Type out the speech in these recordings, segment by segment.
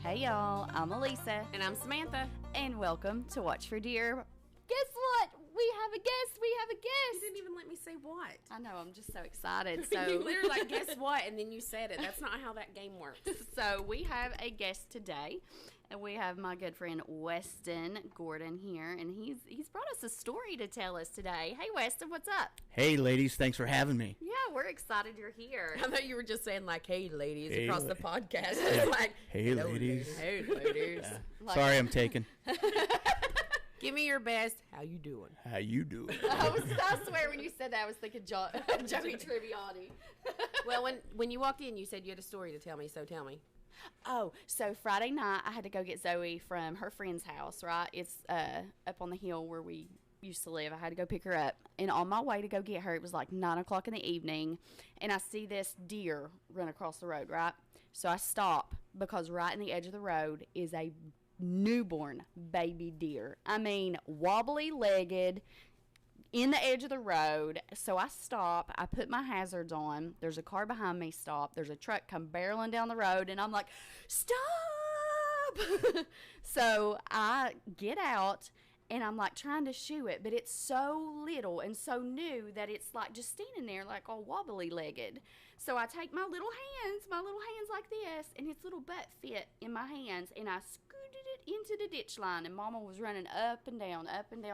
Hey y'all, I'm Elisa. And I'm Samantha. And welcome to Watch for Deer. Guess what? We have a guest. You didn't even let me say what. I know, I'm just so excited. You So literally like, guess what? And then you said it. That's not how that game works. So we have a guest today, and we have my good friend Weston Gordon here, and he's brought us a story to tell us today. Hey Weston, what's up? Hey ladies, thanks for having me. Yeah, we're excited you're here. I thought you were just saying like, hey ladies, Hey, across the la- podcast. It's like, Hey hello, ladies. Hey ladies. Like- Sorry I'm taken. Give me your best. How you doing? How you doing? I swear when you said that, I was thinking Joey Tribbiani. Well, when you walked in, you said you had a story to tell me, so tell me. Oh, so Friday night I had to go get Zoe from her friend's house, right? It's up on the hill where we used to live. I had to go pick her up. And on my way to go get her, it was like 9 o'clock in the evening, and I see this deer run across the road, right? So I stop because right in the edge of the road is a newborn baby deer. I mean, wobbly legged in the edge of the road. So I stop, I put my hazards on, there's a car behind me, stop, there's a truck come barreling down the road, and I'm like, stop. So I get out and I'm like trying to shoo it, but it's so little and so new that it's like just standing there like all wobbly legged. So I take my little hands like this, and its little butt fit in my hands, and I scooted it into the ditch line, and Mama was running up and down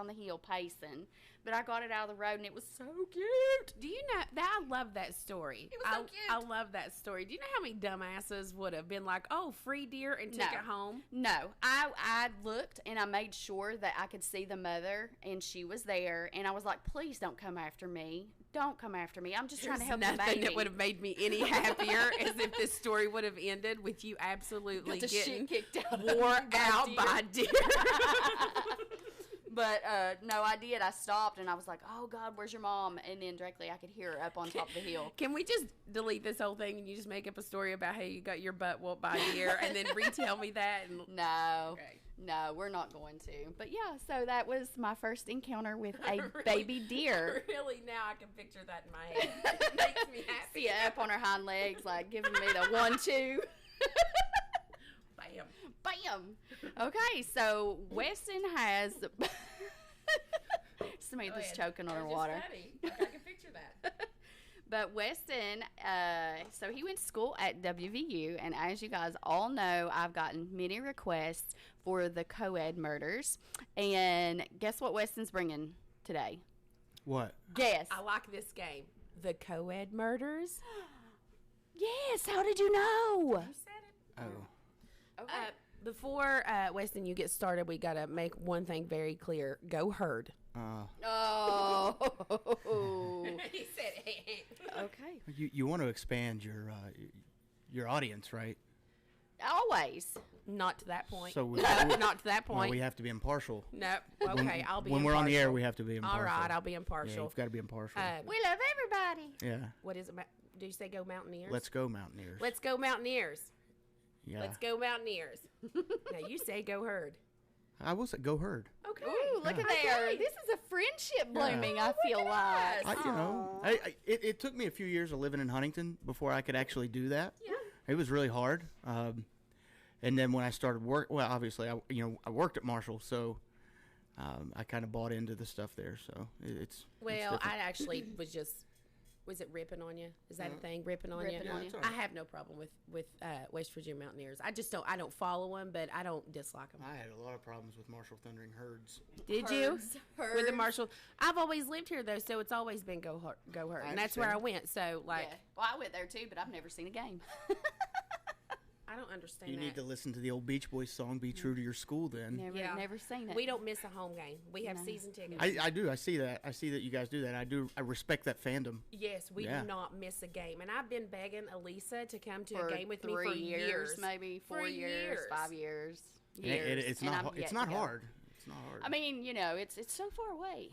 the hill pacing. But I got it out of the road, and it was so cute. Do you know that I love that story? It was so cute. I love that story. Do you know how many dumbasses would have been like, "Oh, free deer," and took it home? No, I looked and I made sure that I could see the mother, and she was there, and I was like, "Please don't come after me. Don't come after me. I'm just trying to help the Nothing baby." that would have made me any happier as if this story would have ended with you absolutely Got the getting shit kicked out wore out by a deer. But no, I did. I stopped and I was like, "Oh God, where's your mom?" And then directly I could hear her up on top of the hill. Can we just delete this whole thing and you just make up a story about how you got your butt whooped by a deer and then retell me that? And No, Okay. no, we're not going to. But yeah, so that was my first encounter with a Really? baby deer. Really, now I can picture that in my head. It makes me happy. See her up on her hind legs, like giving me the 1-2. Bam. Bam. Okay, so Weston has. Samantha's choking on her water. Funny. Like, I can picture that. But Weston, so he went to school at WVU, and as you guys all know, I've gotten many requests for the co-ed murders. And guess what Weston's bringing today? What? Guess. I like this game. The co-ed murders. Yes, how did you know? You said it. Oh. Okay. Before Weston, you get started, we got to make one thing very clear. Go herd. Oh. He said, Okay. You want to expand your audience, right? Always. not to that point. So not to that Well, point. we have to be impartial. No. Okay, I'll be when impartial. we're on the air, we have to be impartial. All right, I'll be Yeah, impartial. you've got to be impartial. We love everybody. Yeah. What is it? Do you say go Mountaineers? Let's go Mountaineers. Let's go Mountaineers. Yeah. Let's go Mountaineers. Now you say go herd. I will say go herd. Okay. Ooh, look at there. This is a friendship blooming, I feel like. It took me a few years of living in Huntington before I could actually do that. Yeah. It was really hard. And then when I started work, well, obviously, I worked at Marshall, so I kind of bought into the stuff there. So it's Well, it's I actually was it ripping on you? Is that a thing? Ripping on Ripping you? on you. it's all right. I have no problem with West Virginia Mountaineers. I don't follow them, but I don't dislike them. I had a lot of problems with Marshall Thundering Herds. Did Herds. you? With the Marshall. I've always lived here though, so it's always been go herd, and that's where I understand. went. So like, Yeah. Well, I went there too, but I've never seen a game. I don't understand You that. need to listen to the old Beach Boys song, Be True to Your School, then. Never seen it. We don't miss a home game. We have season tickets. I do. I see that. I see that you guys do that. I respect that fandom. Yes, we Yeah. do not miss a game. And I've been begging Elisa to come to for a game with me 3 for years, maybe 4 For years, 5 years. It's Years, and not. I'm yet It's not to go. hard. It's not hard. I mean, it's so far away,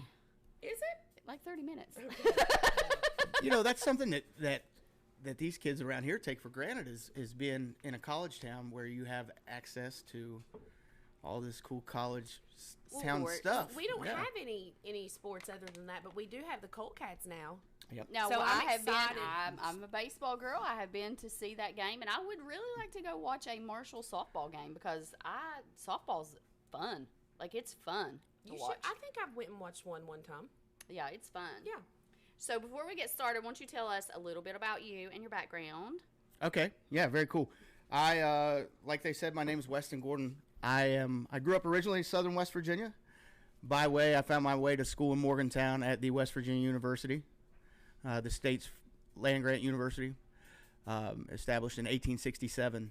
Is it? like 30 minutes. That's something that these kids around here take for granted is being in a college town where you have access to all this cool college town Sports. stuff. We don't Yeah. have any sports other than that, but we do have the Colt Cats now. Yep. Now, So I I'm have been. excited. I'm a baseball girl. I have been to see that game, and I would really like to go watch a Marshall softball game because softball's fun. Like it's fun to You watch. should. I think I went and watched one time. Yeah, it's fun. Yeah. So before we get started, won't you tell us a little bit about you and your background? Okay. Yeah, very cool. I like they said, my name is Weston Gordon. I grew up originally in southern West Virginia. I found my way to school in Morgantown at the West Virginia University, the state's land-grant university, established in 1867.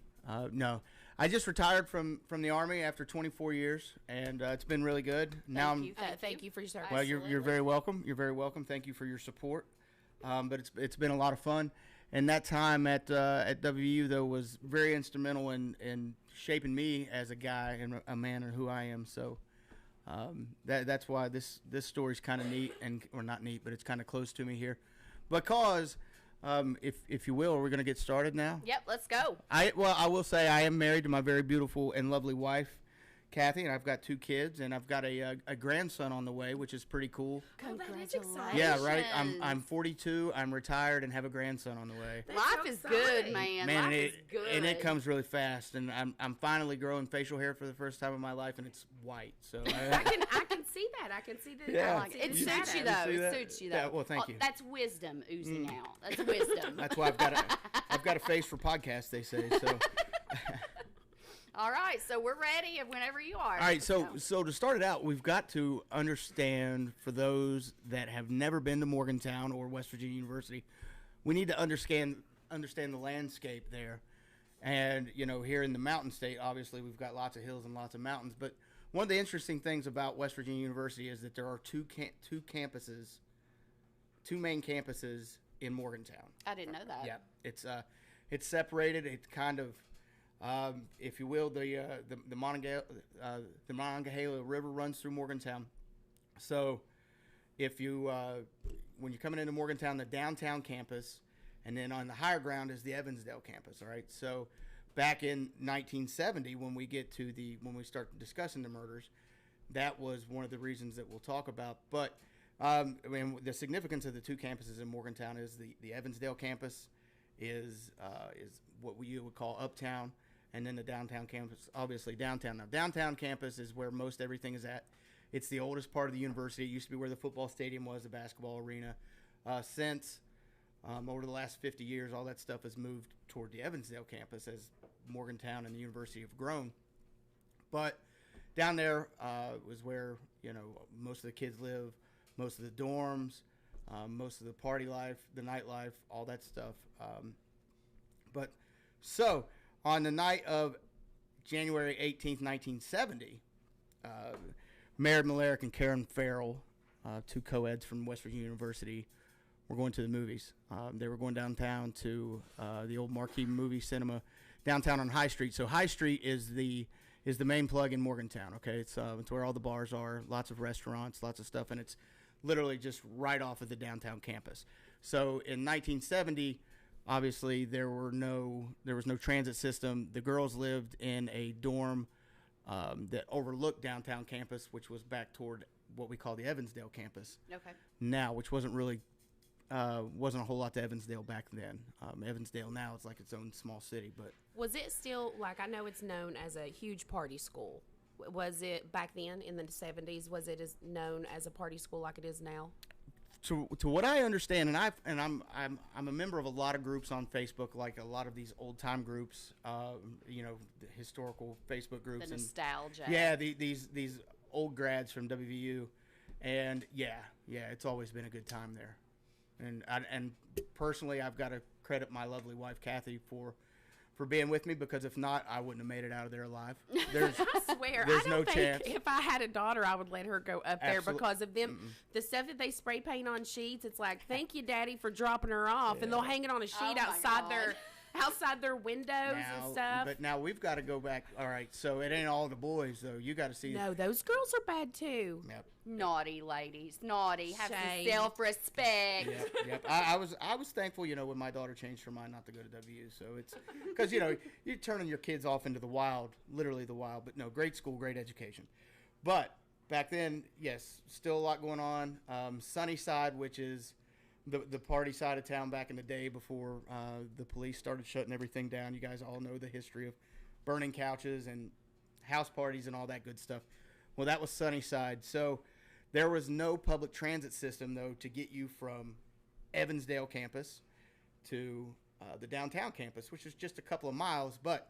No, I just retired from the Army after 24 years, and it's been really good. Thank you for your service. Well, you're very welcome. You're very welcome. Thank you for your support. But it's been a lot of fun, and that time at WU though was very instrumental in shaping me as a guy and a man and who I am. So that's why this story's kind of neat or not neat, but it's kind of close to me here, because if you will, we're gonna get started now. Yep, let's go. I will say I am married to my very beautiful and lovely wife, Kathy, and I've got 2 kids, and I've got a grandson on the way, which is pretty cool. That is exciting. Yeah, right. I'm 42. I'm retired and have a grandson on the way. Life is good, man. Man, Life is good. and it comes really fast. And I'm finally growing facial hair for the first time in my life, and it's white. So I can see that. I can see that. Yeah. I like it. It You suits you see though. that? It suits you though. Yeah, well, thank you. That's wisdom oozing out. That's wisdom. that's why I've got a face for podcasts. They say so. All right, so we're ready whenever you are. All right, so to start it out, we've got to understand, for those that have never been to Morgantown or West Virginia University, we need to understand the landscape there. And, here in the Mountain State, obviously, we've got lots of hills and lots of mountains. But one of the interesting things about West Virginia University is that there are two main campuses in Morgantown. I didn't know that. Yeah, it's separated. It's kind of, if you will, the Monongahela River runs through Morgantown. So, if you when you're coming into Morgantown, the downtown campus, and then on the higher ground is the Evansdale campus. All right. So, back in 1970, when we start discussing the murders, that was one of the reasons that we'll talk about. But the significance of the 2 campuses in Morgantown is the Evansdale campus is what we would call uptown, and then the downtown campus, obviously downtown. Now, downtown campus is where most everything is at. It's the oldest part of the university. It used to be where the football stadium was, the basketball arena. Since over the last 50 years, all that stuff has moved toward the Evansdale campus as Morgantown and the university have grown. But down there was where most of the kids live, most of the dorms, most of the party life, the nightlife, all that stuff. But so on the night of January 18th, 1970, Mayor Malarik and Karen Ferrell, 2 co-eds from West Virginia University, were going to the movies. They were going downtown to the old Marquee Movie Cinema downtown on High Street. So High Street is the main plug in Morgantown. Okay, it's where all the bars are, lots of restaurants, lots of stuff, and it's literally just right off of the downtown campus. So in 1970, obviously there was no transit system. The girls lived in a dorm that overlooked downtown campus, which was back toward what we call the Evansdale campus. Okay. Now, which wasn't a whole lot to Evansdale back then. Evansdale now is like its own small city, but Was it still, I know it's known as a huge party school. Was it back then in the 70s? Was it as known as a party school like it is now? To what I understand, and I'm a member of a lot of groups on Facebook, like a lot of these old time groups, the historical Facebook groups, The nostalgia. and yeah, these old grads from WVU, and yeah, it's always been a good time there, and personally, I've got to credit my lovely wife Kathy for being with me, because if not, I wouldn't have made it out of there alive. I swear, there's I don't no think chance. if I had a daughter, I would let her go up there because of them. Mm-mm. The stuff that they spray paint on sheets, it's like, thank you, Daddy, for dropping her off. And they'll hang it on a sheet my outside God. outside their windows and stuff. But now we've got to go back. All right, so it ain't all the boys though. You got to see. No, those girls are bad too. Yep. Naughty ladies, naughty. Have Shame. some self-respect. Yep. I was thankful, when my daughter changed her mind not to go to WU. So it's because you're turning your kids off into the wild, literally the wild. But no, great school, great education. But back then, yes, still a lot going on. Sunnyside, which is the party side of town back in the day before the police started shutting everything down. You guys all know the history of burning couches and house parties and all that good stuff. Well, that was Sunnyside. So there was no public transit system, though, to get you from Evansdale campus to the downtown campus, which is just a couple of miles, but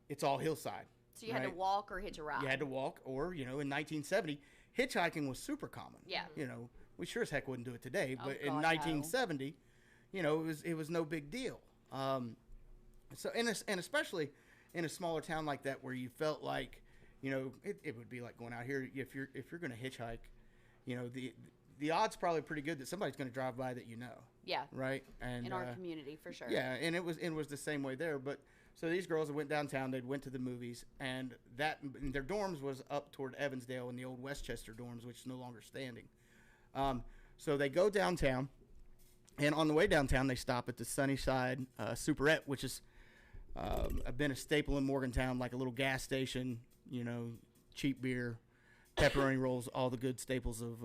it's all hillside. So you had to walk or hitch a ride. You had to walk, or, in 1970, hitchhiking was super common. Yeah. We sure as heck wouldn't do it today, but God, in 1970, it was no big deal. So and especially in a smaller town like that, where you felt like, it would be like going out here if you're going to hitchhike, the odds probably pretty good that somebody's going to drive by that Yeah. right? And in our community for sure. Yeah, and it was the same way there. But so these girls went downtown, they went to the movies, and their dorms was up toward Evansdale in the old Westchester dorms, which is no longer standing. So they go downtown, and on the way downtown, they stop at the Sunnyside Superette, which is been a staple in Morgantown, like a little gas station, cheap beer, pepperoni rolls, all the good staples of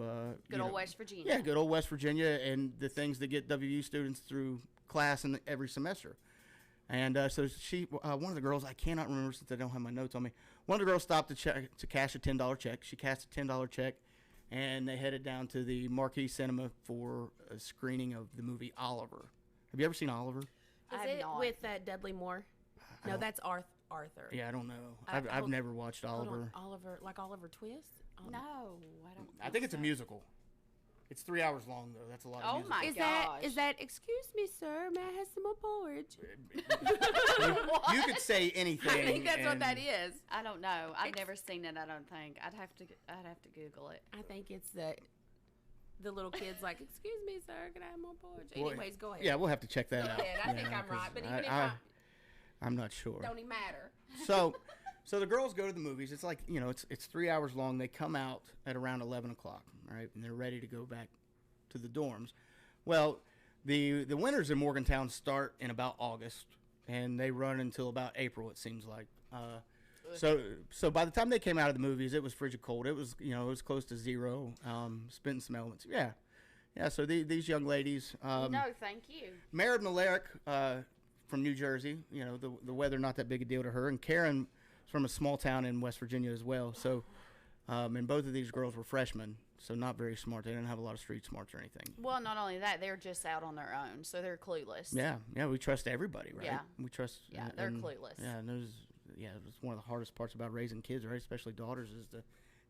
Good old West Virginia. Yeah, good old West Virginia, and the things that get WU students through class every semester. And so one of the girls, I cannot remember since I don't have my notes on me. One of the girls stopped to cash a $10 check. She cashed a $10 check, and they headed down to the Marquee Cinema for a screening of the movie Oliver. Have you ever seen Oliver? Is it with Dudley Moore? No, that's Arthur. Yeah, I don't know. I've never watched Oliver. Oliver Twist? No, I don't. I think it's a musical. It's 3 hours long, though. That's a lot of music. My gosh. Is that, excuse me, sir, may I have some more porridge? You could say anything. I think that's what that is. I don't know. I've never seen it. I don't think. I'd have to Google it. I think it's the little kids like, excuse me, sir, can I have more porridge? Well, anyways, go ahead. Yeah, we'll have to check that out. I think I'm right, but even if I'm not sure. don't even matter. So the girls go to the movies. It's like, it's 3 hours long. They come out at around 11 o'clock, right? And they're ready to go back to the dorms. Well, the winters in Morgantown start in about August, and they run until about April, it seems like. So by the time they came out of the movies, it was frigid cold. It was, it was close to zero, spitting some elements. Yeah. Yeah, so these young ladies. No, thank you. Malarik from New Jersey, the weather not that big a deal to her, and Karen from a small town in West Virginia as well. So, and both of these girls were freshmen, so not very smart. They didn't have a lot of street smarts or anything. Well, not only that, they're just out on their own, so they're clueless. Yeah, we trust everybody, right? Yeah. We trust. Yeah, they're clueless. Yeah, and it's one of the hardest parts about raising kids, right? Especially daughters, is to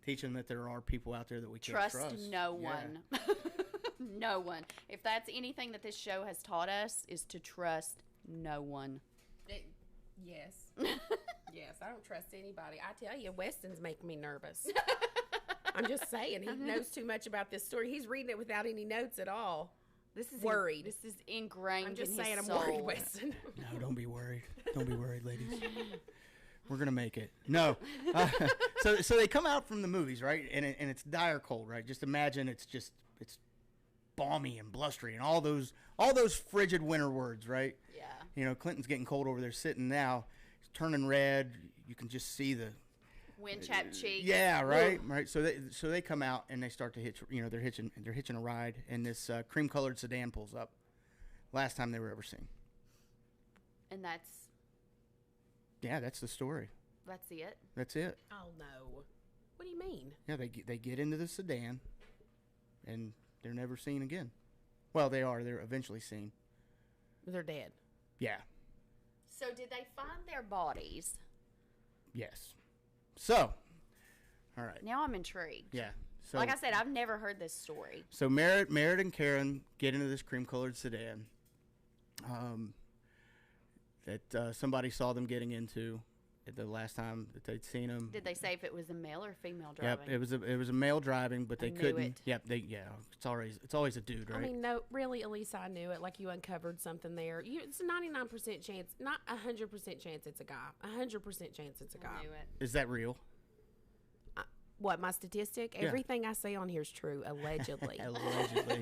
teach them that there are people out there that we can't trust. No one. No one. If that's anything that this show has taught us, is to trust no one. Yes. Yes, I don't trust anybody. I tell you, Weston's making me nervous. I'm just saying, he knows too much about this story. He's reading it without any notes at all. This is worried. This is ingrained I'm just in saying his I'm worried, soul. Weston. No, don't be worried. Don't be worried, ladies. We're gonna make it. No. So they come out from the movies, right? And it's dire cold, right? Just imagine it's balmy and blustery and all those frigid winter words, right? Yeah. Clinton's getting cold over there sitting now. It's turning red. You can just see the wind chapped cheeks. Yeah, right, right. So they come out and they start to hitch. They're hitching a ride, and this cream colored sedan pulls up. Last time they were ever seen. And that's the story. That's it. That's it. Oh no! What do you mean? Yeah, they get into the sedan, and they're never seen again. Well, they are. They're eventually seen. They're dead. Yeah. So did they find their bodies? Yes. So, all right. Now I'm intrigued. Yeah. So, like I said, I've never heard this story. So Merritt and Karen get into this cream-colored sedan that somebody saw them getting into, the last time that they'd seen him. Did they say if it was a male or female Yep, driving? it was a male driving, but they knew couldn't. it. Yep, it's always a dude, right? I mean, no, really, Elisa, I knew it. Like, you uncovered something there. It's a 99% chance, not 100% chance it's a guy. 100% chance it's a guy. I knew it. Is that real? What, my statistic? Yeah. Everything I say on here is true, allegedly. Allegedly.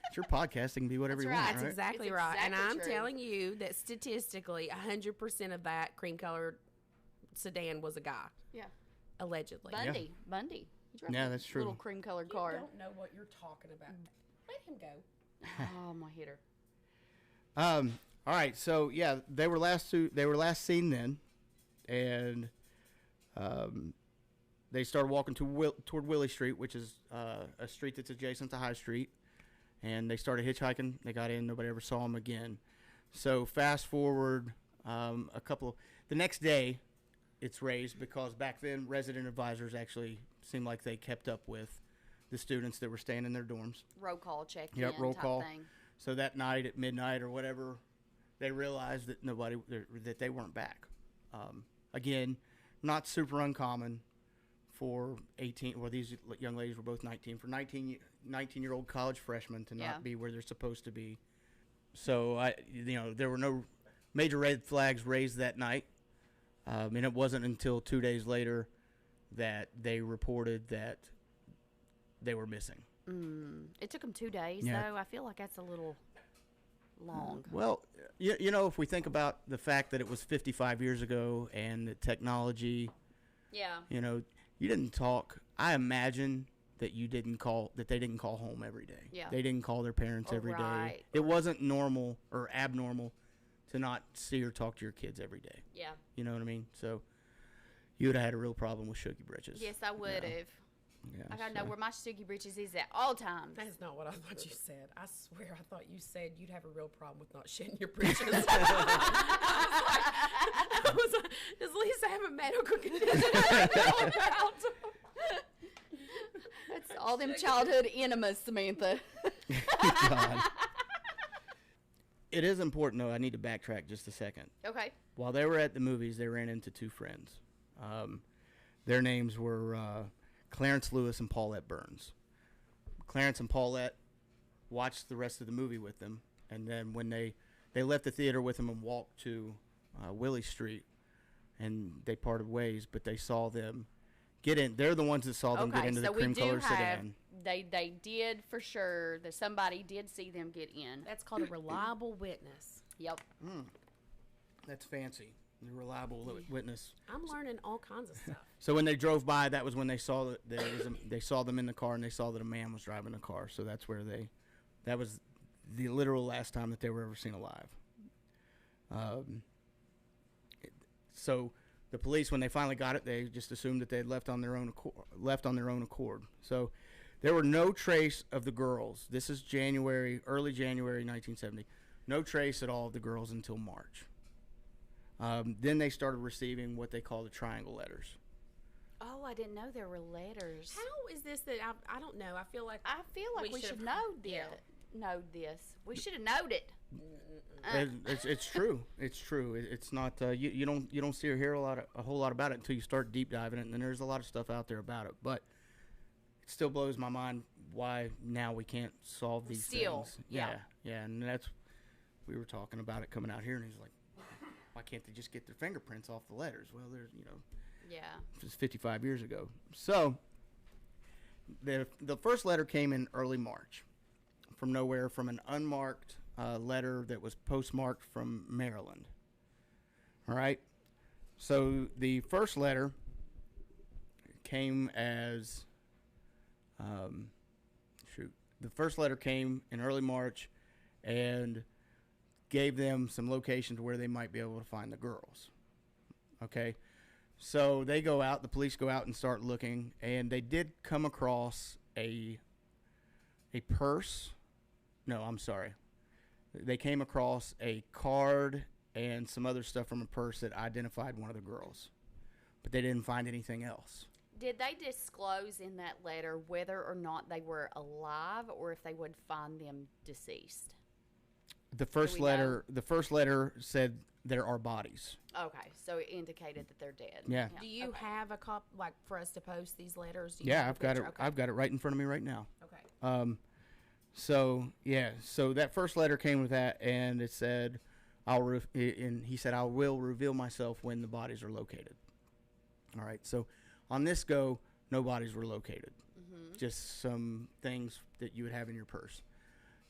It's your podcast. It can be whatever That's you right. want, That's right? exactly It's right. And exactly I'm true. telling you that statistically, 100% of that cream-colored sedan was a guy, Yeah. allegedly. Bundy. Bundy. He drove Yeah, a that's true. Little cream-colored You car. don't know what you're talking about. Let him go. Oh, my hitter. All right, so yeah, they were last seen then, and they started walking toward Willie Street, which is a street that's adjacent to High Street, and they started hitchhiking. They got in. Nobody ever saw them again. So fast forward the next day, it's raised because back then resident advisors actually seemed like they kept up with the students that were staying in their dorms. Roll call check Yep, in roll type call. thing. So that night at midnight or whatever, they realized that that they weren't back. Again, not super uncommon for 18. Well, these young ladies were both 19. For 19-year-old college freshmen to not Yeah. be where they're supposed to be. So there were no major red flags raised that night, and it wasn't until 2 days later that they reported that they were missing. It took them 2 days, Yeah. though. I feel like that's a little long. Well, if we think about the fact that it was 55 years ago and the technology, Yeah. you didn't talk. I imagine that they didn't call home every day. Yeah. They didn't call their parents Or every day. right. It wasn't normal or abnormal to not see or talk to your kids every day. Yeah. You know what I mean? So you would have had a real problem with Shooky Britches. Yes, I would have. Yeah, I gotta so- know where my Stoogie Britches is at all times. That is not what I thought you said. I swear I thought you said you'd have a real problem with not shedding your britches. I was like, does Lisa have a medical condition I don't know about? That's all them childhood enemas, Samantha. God. It is important, though. I need to backtrack just a second. Okay. While they were at the movies, they ran into two friends. Their names were Clarence Lewis and Paulette Burns. Clarence and Paulette watched the rest of the movie with them, and then when they left the theater with them and walked to Willie Street, and they parted ways, but they saw them get in. They're the ones that saw them get into the cream-colored sedan. They did for sure that somebody did see them get in. That's called a reliable witness. Yep. That's fancy. The reliable witness. I'm learning all kinds of stuff. So when they drove by, that was when they saw that they saw them in the car, and they saw that a man was driving the car. So that's where that was the literal last time that they were ever seen alive. So the police, when they finally got it, they just assumed that they had left on their own accord. So there were no trace of the girls. This is early January 1970. No trace at all of the girls until March. Then they started receiving what they call the triangle letters. Oh, I didn't know there were letters. How is this that I don't know. I feel like we should should've- know this. yeah. Know this. We should have known it. It's true. It's true. It's not you don't see or hear a whole lot about it until you start deep diving it, and then there's a lot of stuff out there about it. But it still blows my mind why now we can't solve these things. Yeah. And we were talking about it coming out here, and he's like, why can't they just get their fingerprints off the letters? Well, there's Yeah. it was 55 years ago. So the first letter came in early March from nowhere, from an unmarked letter that was postmarked from Maryland. All right. So the first letter came as the first letter came in early March and gave them some locations where they might be able to find the girls. Okay. So they go out, the police go out and start looking, and they did come across a purse. No, I'm sorry. They came across a card and some other stuff from a purse that identified one of the girls, but they didn't find anything else. Did they disclose in that letter whether or not they were alive or if they would find them deceased? The first we know? letter said there are bodies. Okay, so it indicated that they're dead. Yeah. Do you have a copy, like, for us to post these letters? Do you Yeah, have a I've got it. picture? Okay. I've got it right in front of me right now. Okay. So that first letter came with that, and it said, and he said, "I will reveal myself when the bodies are located." All right. So on this go, no bodies were located. Just some things that you would have in your purse.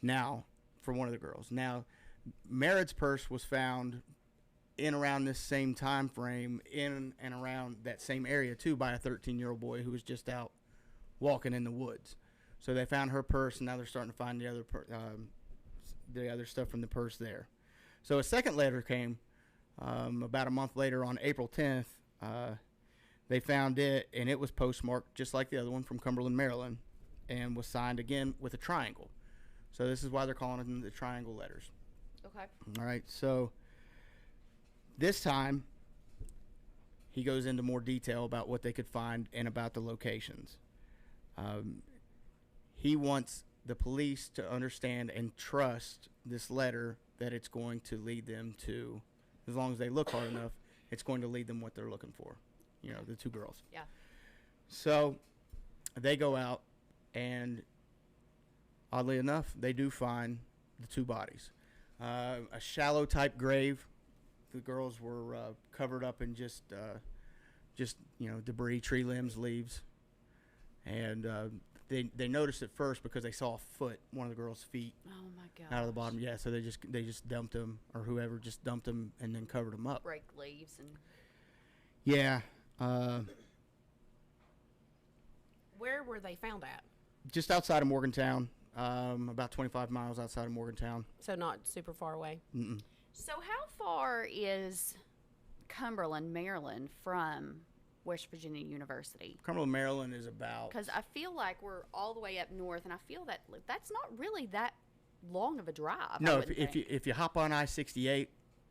Now, for one of the girls. Now, Merritt's purse was found in around this same time frame, in and around that same area too, by a 13-year-old boy who was just out walking in the woods. So they found her purse, and now they're starting to find the other stuff from the purse there. So a second letter came about a month later on April 10th. They found it, and it was postmarked just like the other one from Cumberland, Maryland, and was signed again with a triangle. So this is why they're calling them the triangle letters. Okay. All right, so this time he goes into more detail about what they could find and about the locations. He wants the police to understand and trust this letter, that it's going to lead them to, as long as they look hard enough, it's going to lead them what they're looking for. You know, the two girls. Yeah. So they go out, and oddly enough, they do find the two bodies. A shallow type grave. The girls were covered up in just debris, tree limbs, leaves, and they noticed it first because they saw a foot, one of the girls' feet, Oh my god. out of the bottom. Yeah, so they just dumped them, or whoever just dumped them and then covered them up. Break leaves and. Yeah. Where were they found at? Just outside of Morgantown, about 25 miles outside of Morgantown. So not super far away. Mm-mm. So how far is Cumberland, Maryland, from West Virginia University? Cumberland, Maryland is about. Because I feel like we're all the way up north, and I feel that that's not really that long of a drive. No, if you hop on I-68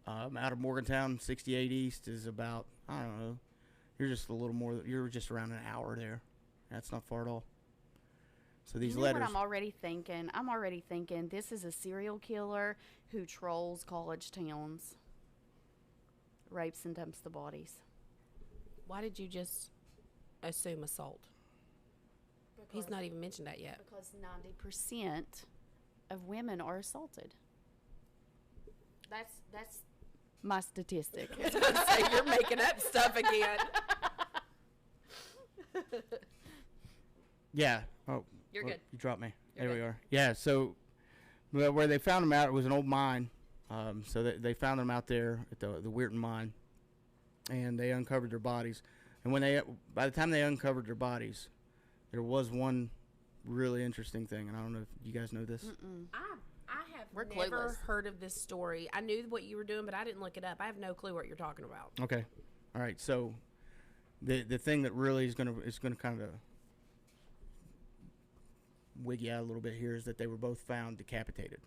out of Morgantown, 68 East is about, I don't know, you're just a little more. You're just around an hour there. That's not far at all. So these letters. What I'm already thinking? I'm already thinking this is a serial killer who trolls college towns, rapes and dumps the bodies. Why did you just assume assault? He's not even mentioned that yet. Because 90% of women are assaulted. That's my statistic. So you're making up stuff again. Yeah. Oh, You're good. You dropped me. You're There we good. are. Yeah. So where they found them out, it was an old mine. So they found them out there at the Weirton mine, and they uncovered their bodies. And by the time they uncovered their bodies, there was one really interesting thing, and I don't know if you guys know this. I have We're never clueless. heard of this story. I knew what you were doing, but I didn't look it up. I have no clue what you're talking about. Okay. All right. So the thing that really is gonna kind of wig you out a little bit here is that they were both found decapitated.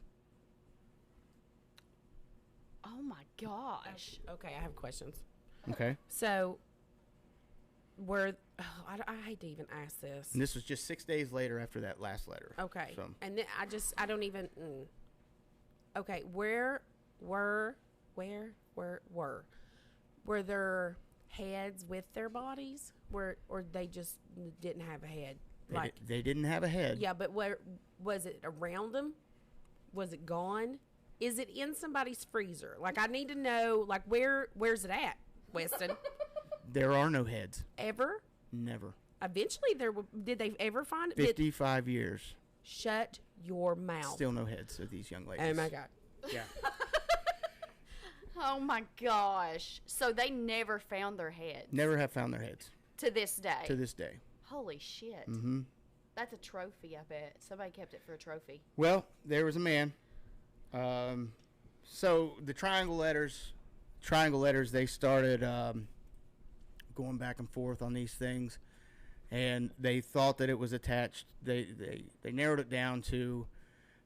Oh my gosh. Okay, I have questions. Okay. So, I hate to even ask this. And this was just 6 days later after that last letter. Okay. So And then I don't even. Okay, were their heads with their bodies? Or they just didn't have a head? they didn't have a head. Yeah, but where was it around them? Was it gone? Is it in somebody's freezer? Like, I need to know, like, where's it at, Weston? There are no heads. Ever? Never. Eventually, did they ever find it? 55 years. Shut your mouth. Still no heads of these young ladies. Oh, my God. Yeah. Oh my gosh. So they never found their heads. Never have found their heads To this day. to this day. Holy shit. Mm-hmm. That's a trophy, I bet. Somebody kept it for a trophy. Well, there was a man. So the triangle letters, they started going back and forth on these things, and they thought that it was attached. They narrowed it down to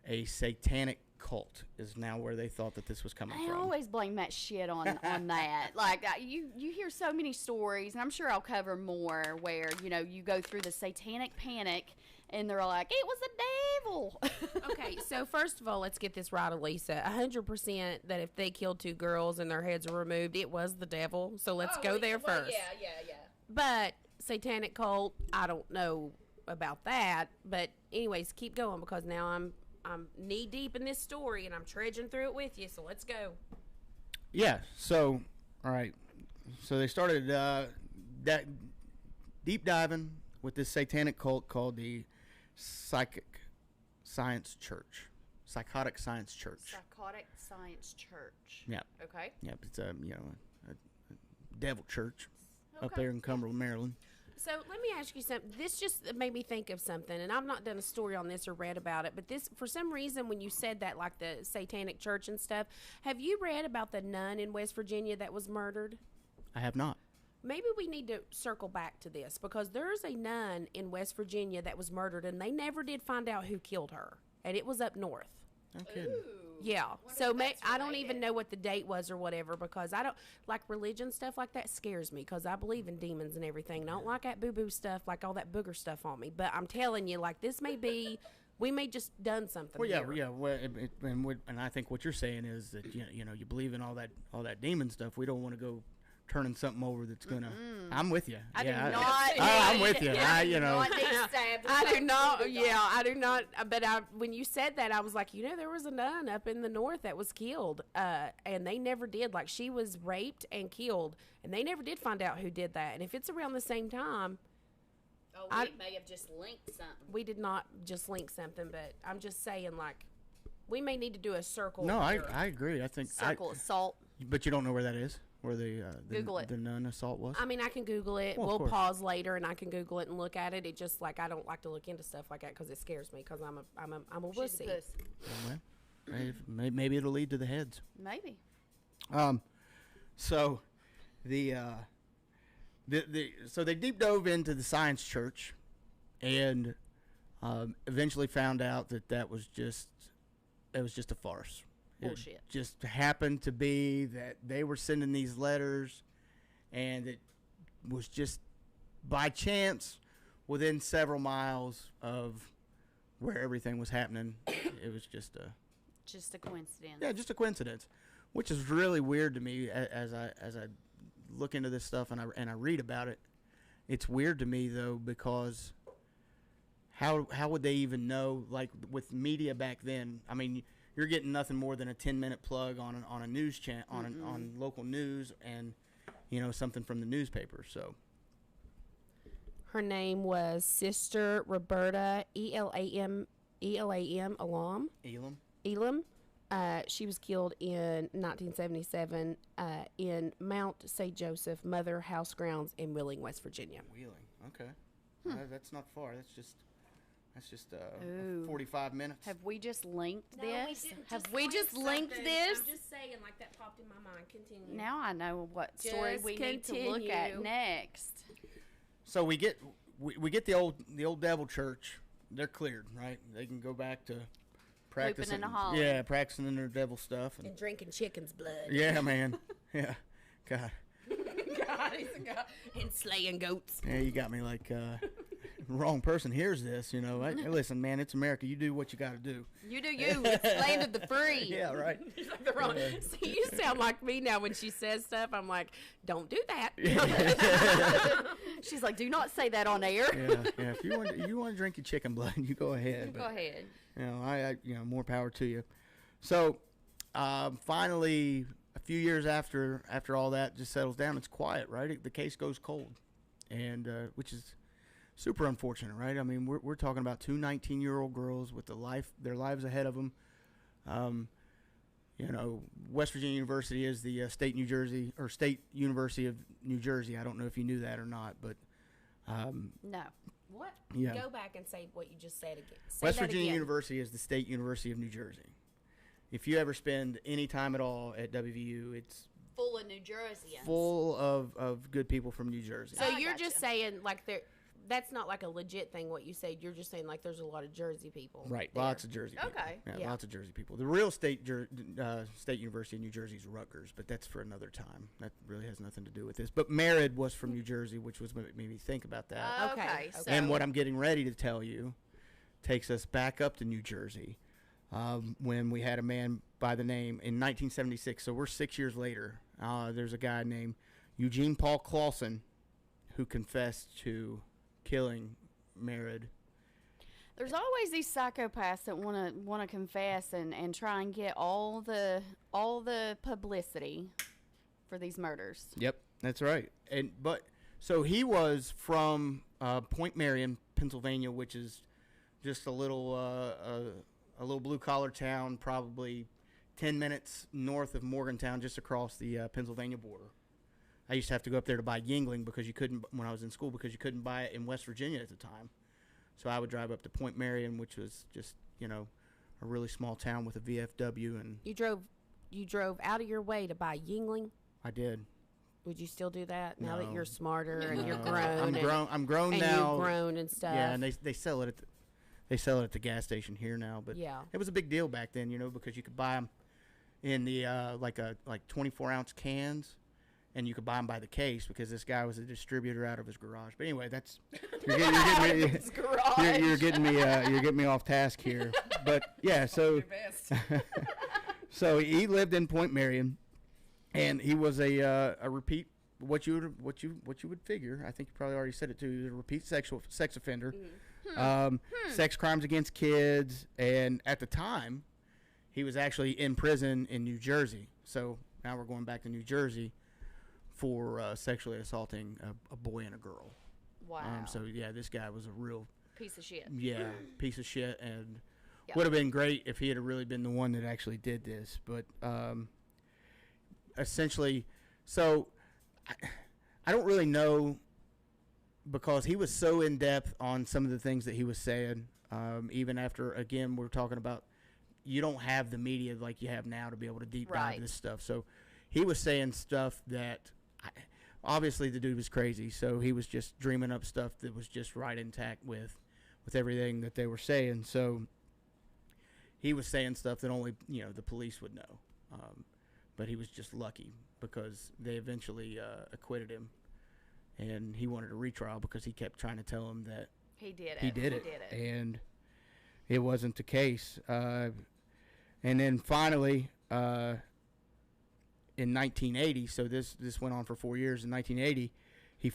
a satanic cult is now where they thought that this was coming I from. always blame that shit on that. Like, you hear so many stories, and I'm sure I'll cover more, where, you go through the satanic panic, and they're like, it was the devil. Okay, so first of all, let's get this right, Elisa. 100% that if they killed 2 girls and their heads were removed, it was the devil. So let's go there first. Yeah. But satanic cult, I don't know about that. But anyways, keep going, because now I'm knee deep in this story and I'm trudging through it with you. So let's go. Yeah. So, all right. So they started that deep diving with this satanic cult called the Psychotic Science Church. Psychotic Science Church. Yeah. Okay. Yep. It's a devil church up Okay. there in Cumberland, Maryland. So let me ask you something. This just made me think of something, and I've not done a story on this or read about it, but this, for some reason, when you said that, like the satanic church and stuff, have you read about the nun in West Virginia that was murdered? I have not. Maybe we need to circle back to this, because there's a nun in West Virginia that was murdered, and they never did find out who killed her, and it was up north. No kidding. Yeah, Wonder so if that's I don't related. even know what the date was or whatever, because I don't like religion stuff like that. Scares me, because I believe in demons and everything. And I don't like that boo boo stuff, like all that booger stuff on me. But I'm telling you, like, this may be, we may just done something. Well, yeah, here. yeah. Well, and I think what you're saying is that you believe in all that demon stuff. We don't want to go turning something over that's gonna. I'm with you. I do yeah, not. I'm with you. I I, do you know. not need stabbed or I do something. not. Yeah, I do not. But when you said that, I was like, there was a nun up in the north that was killed, and they never did. Like, she was raped and killed, and they never did find out who did that. And if it's around the same time, Oh, we may have just linked something. we did not just link something. But I'm just saying, like, we may need to do a circle. No, here. I agree. I think. Circle assault. But you don't know where that is. Where Google it. the nun assault was. I mean, I can Google it. Well, of We'll course. pause later, and I can Google it and look at it. It just, like, I don't like to look into stuff like that because it scares me, because I'm a She's a wussy. puss. Well, maybe it'll lead to the heads. Maybe. So so they deep dove into the science church, and eventually found out that was just a farce. Bullshit. It just happened to be that they were sending these letters, and it was just by chance within several miles of where everything was happening. It was just Just a coincidence. yeah, just a coincidence, which is really weird to me as I look into this stuff and I read about it. It's weird to me though, because how would they even know? Like with media back then, I mean, you're getting nothing more than a 10-minute plug on a news channel on local news, and something from the newspaper. So Her name was Sister Roberta Elam. Elam. She was killed in 1977 in Mount St. Joseph Mother House Grounds in Wheeling, West Virginia. Wheeling. Okay. That's not far. That's just Ooh. 45 minutes. Have we just linked this? Have just we link just linked something. this? I'm just saying, like, that popped in my mind. Continue. Now I know what story Just we need to look at continue. next. So we get the old devil church. They're cleared, right? They can go back to practicing in a hollow. Yeah, practicing in their devil stuff. And drinking chicken's blood. Yeah, man. Yeah. God. God, he's a god. And slaying goats. Yeah, you got me like wrong person hears this, Hey, listen, man, it's America. You do what you got to do. You do you. It's land of the free. Yeah, right. He's like the wrong. See, you sound like me now when she says stuff. I'm like, don't do that. She's like, do not say that on air. Yeah. If you want to drink your chicken blood, you go ahead. Go ahead. I more power to you. So, finally, a few years after all that just settles down, it's quiet, right? The case goes cold, and which is super unfortunate, right? I mean, we're talking about two 19-year-old girls with their lives ahead of them. West Virginia University is the State University of New Jersey. I don't know if you knew that or not, but No. What? Yeah. Go back and say what you just said again. Say West that Virginia again. University is the State University of New Jersey. If you ever spend any time at all at WVU, it's Full of New Jerseyans. full of good people from New Jersey. So I you're gotcha. just saying, like, that's not like a legit thing. What you said, you're just saying like there's a lot of Jersey people. Right, there. lots of Jersey people. Okay. Yeah, lots of Jersey people. The real state university in New Jersey is Rutgers, but that's for another time. That really has nothing to do with this. But Merritt was from New Jersey, which was what made me think about that. Okay. So And what I'm getting ready to tell you takes us back up to New Jersey when we had a man by the name in 1976. So we're 6 years later. There's a guy named Eugene Paul Clausen who confessed to killing Merritt. there's always these psychopaths that want to confess and try and get all the publicity for these murders. Yep, that's right. So he was from Point Marion, Pennsylvania, which is just a little blue collar town, probably 10 minutes north of Morgantown, just across the Pennsylvania border. I used to have to go up there to buy Yingling because you couldn't, when I was in school, because you couldn't buy it in West Virginia at the time. So I would drive up to Point Marion, which was just, a really small town with a VFW, and You drove out of your way to buy Yingling. I did. Would you still do that now that No. you're smarter and No, you're grown? I'm grown and now. you've grown and stuff. Yeah, and they sell it at the gas station here now, but Yeah. it was a big deal back then, because you could buy them in the like 24-ounce cans, and you could buy them by the case because this guy was a distributor out of his garage. But anyway, that's you're getting me off task here. But yeah, so so he lived in Point Marion, and he was a repeat what you would figure. I think you probably already said it too. He was a repeat sex offender. Sex crimes against kids, and at the time, he was actually in prison in New Jersey. So now we're going back to New Jersey for sexually assaulting a boy and a girl. Wow. So yeah, this guy was a real Piece of shit. piece of shit, and Yep. would have been great if he had really been the one that actually did this. But essentially, so I don't really know, because he was so in depth on some of the things that he was saying. Even after, again, we're talking about, you don't have the media like you have now to be able to deep dive Right. this stuff. So he was saying stuff that obviously the dude was crazy. So he was just dreaming up stuff that was just right intact with everything that they were saying. So he was saying stuff that only the police would know. But he was just lucky because they eventually acquitted him, and he wanted a retrial because he kept trying to tell him that He did it. he did it, and it wasn't the case. And then finally, in 1980, so this went on for 4 years. In 1980, he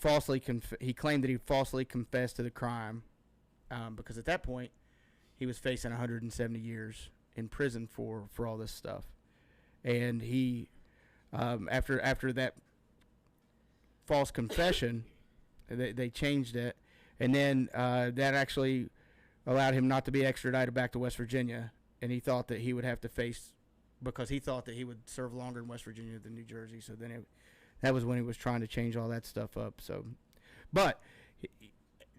claimed that he falsely confessed to the crime, because at that point he was facing 170 years in prison for all this stuff. And he, after that false confession, they changed it, and then that actually allowed him not to be extradited back to West Virginia. And he thought that he would have to face, because he thought that he would serve longer in West Virginia than New Jersey. So then that was when he was trying to change all that stuff up. So, but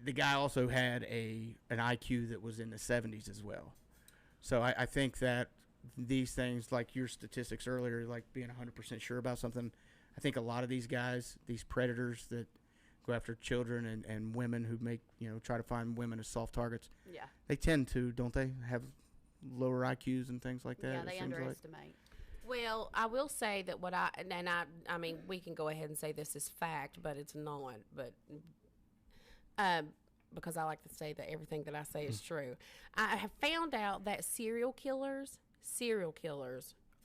the guy also had an IQ that was in the 70s as well. So I think that these things, like your statistics earlier, like being 100% sure about something, I think a lot of these guys, these predators that go after children and women who try to find women as soft targets, Yeah. they tend to, don't they, have lower IQs and things like that? Yeah, it they seems like. underestimate. Well, I will say that I mean, we can go ahead and say this is fact, but it's not. But because I like to say that everything that I say is true. I have found out that serial killers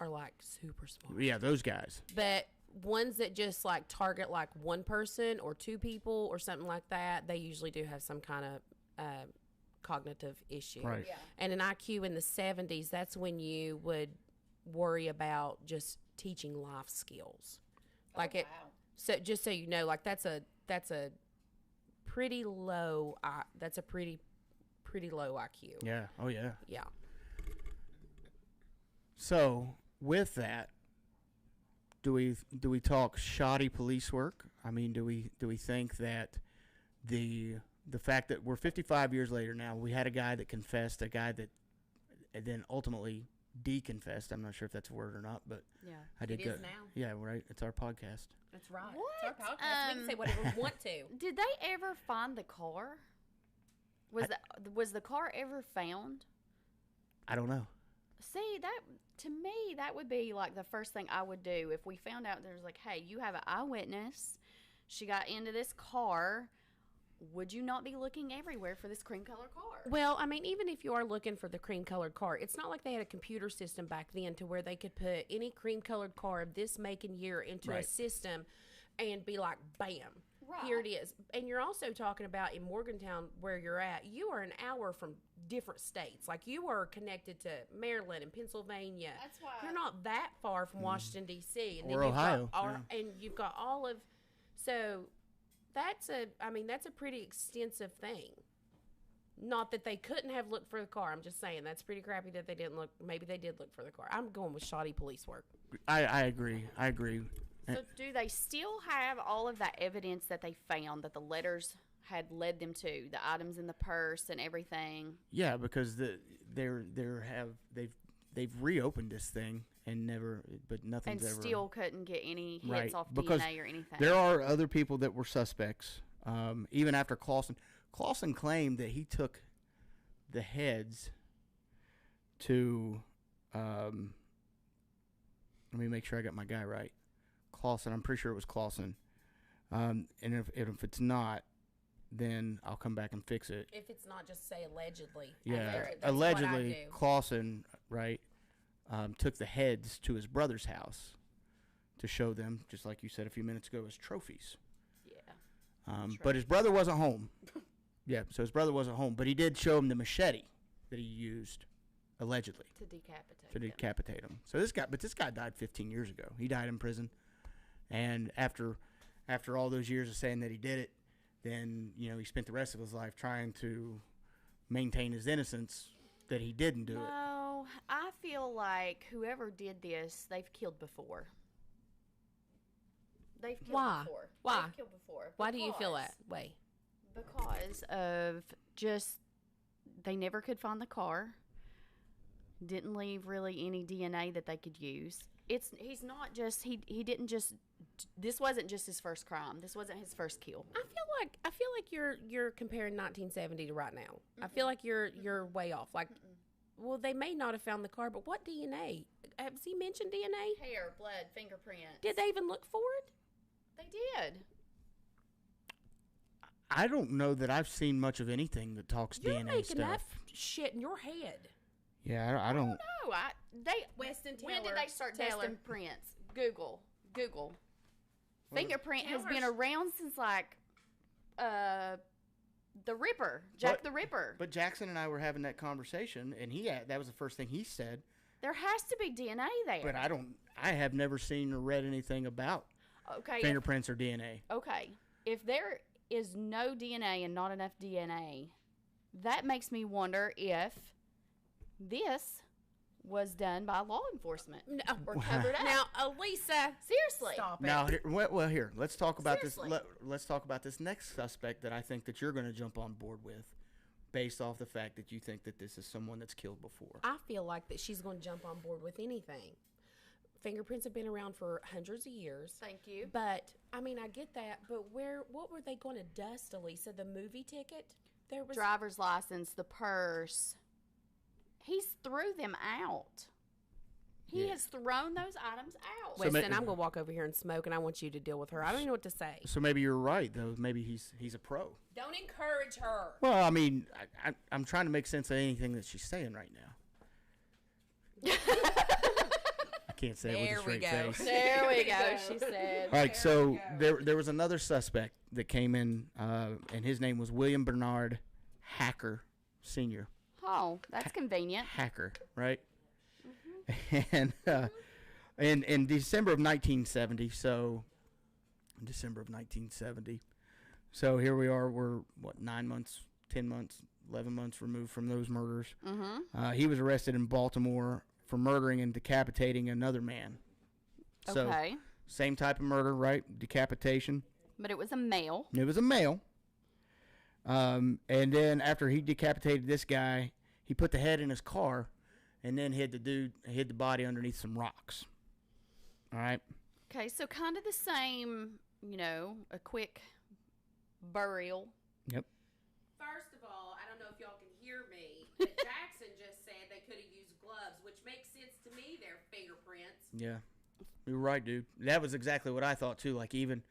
are like super smart. Yeah, those guys. But ones that just like target like one person or two people or something like that, they usually do have some kind of cognitive issue. Right. Yeah. And an IQ in the 70s, that's when you would worry about just teaching life skills. Like it. Wow. So just so you know, like that's a pretty low. That's a pretty low IQ. Yeah. Oh, yeah. Yeah. So with that, do we talk shoddy police work? I mean, do we think that the fact that we're 55 years later now, we had a guy that confessed, a guy that then ultimately deconfessed. I'm not sure if that's a word or not, but Yeah. I did It go. is now. Yeah, right. It's our podcast. That's right. What? It's our podcast. We can say whatever we want to. Did they ever find the car? Was the car ever found? I don't know. See, that to me, that would be like the first thing I would do if we found out there's like, hey, you have an eyewitness. She got into this car. Would you not be looking everywhere for this cream colored car? Well, I mean, even if you are looking for the cream-colored car, it's not like they had a computer system back then to where they could put any cream-colored car of this make and year into a Right. system and be like, bam, Right. here it is. And you're also talking about in Morgantown, where you're at, you are an hour from different states. Like, you are connected to Maryland and Pennsylvania. That's why You're not that far from Washington, D.C. And Or you've Ohio, and you've got all of, so that's a pretty extensive thing. Not that they couldn't have looked for the car. I'm just saying that's pretty crappy that they didn't look. Maybe they did look for the car. I'm going with shoddy police work. I agree. I agree. So do they still have all of that evidence that they found that the letters had led them to, the items in the purse and everything? Yeah, because they've reopened this thing and never, but nothing's And ever still couldn't get any hits Right, off because DNA or anything. There are other people that were suspects. Even after Clausen claimed that he took the heads to. Let me make sure I got my guy right. Clausen, I'm pretty sure it was Clausen. And if it's not, then I'll come back and fix it. If it's not, just say allegedly. Yeah, That's allegedly, what I do. Clausen, right, took the heads to his brother's house to show them, just like you said a few minutes ago, as trophies. Yeah. But his brother wasn't home. Yeah, so his brother wasn't home, but he did show him the machete that he used, allegedly, To decapitate to them. decapitate him. So this guy died 15 years ago. He died in prison, and after all those years of saying that he did it, then he spent the rest of his life trying to maintain his innocence that he didn't do it. No, I feel like whoever did this, they've killed before. They've killed Why? before. Why? They've killed before. Why do you feel Because- that way? Because of just they never could find the car. Didn't leave really any DNA that they could use. He's not just he didn't just this wasn't just his first crime. This wasn't his first kill. I feel like you're comparing 1970 to right now. I feel like you're way off. Like, well, they may not have found the car, but what DNA? Has he mentioned DNA? Hair, blood, fingerprints. Did they even look for it? They did. I don't know that I've seen much of anything that talks You're DNA making stuff. that shit in your head. Yeah, I don't. No, Weston when did Taylor, they start Taylor. testing prints? Google. Fingerprint has been Taylor's- around since like the Ripper, Jack the Ripper. But Jackson and I were having that conversation, and that was the first thing he said. There has to be DNA there. But I have never seen or read anything about Okay. fingerprints or DNA. Okay. If there is no DNA and not enough DNA, that makes me wonder if this was done by law enforcement No, or covered up. now, Elisa, Seriously. stop it. Now, here, let's talk about Seriously. this. Let's talk about this next suspect that I think that you're going to jump on board with, based off the fact that you think that this is someone that's killed before. I feel like that she's going to jump on board with anything. Fingerprints have been around for hundreds of years. Thank you. But I mean, I get that. But what were they going to dust, Elisa? The movie ticket? There was Driver's license, the purse. He's threw them out. He Yeah. has thrown those items out. So Weston, ma- I'm going to walk over here and smoke, and I want you to deal with her. I don't even know what to say. So maybe you're right, though. Maybe he's a pro. Don't encourage her. Well, I mean, I'm trying to make sense of anything that she's saying right now. I can't say it with a straight face. There we go, she said. All right, so there was another suspect that came in, and his name was William Bernard Hacker Sr. Oh, that's convenient. Hacker, right? And in December of 1970, so here we are, we're, 9 months, 10 months, 11 months removed from those murders. Mm-hmm. He was arrested in Baltimore for murdering and decapitating another man. So, Okay. same type of murder, right? Decapitation. But it was a male. It was a male. And then after he decapitated this guy, he put the head in his car and then hid the body underneath some rocks. All right. Okay, so kind of the same, a quick burial. Yep. First of all, I don't know if y'all can hear me, but Jackson just said they could have used gloves, which makes sense to me. They're fingerprints. Yeah. You're right, dude. That was exactly what I thought too. Like even,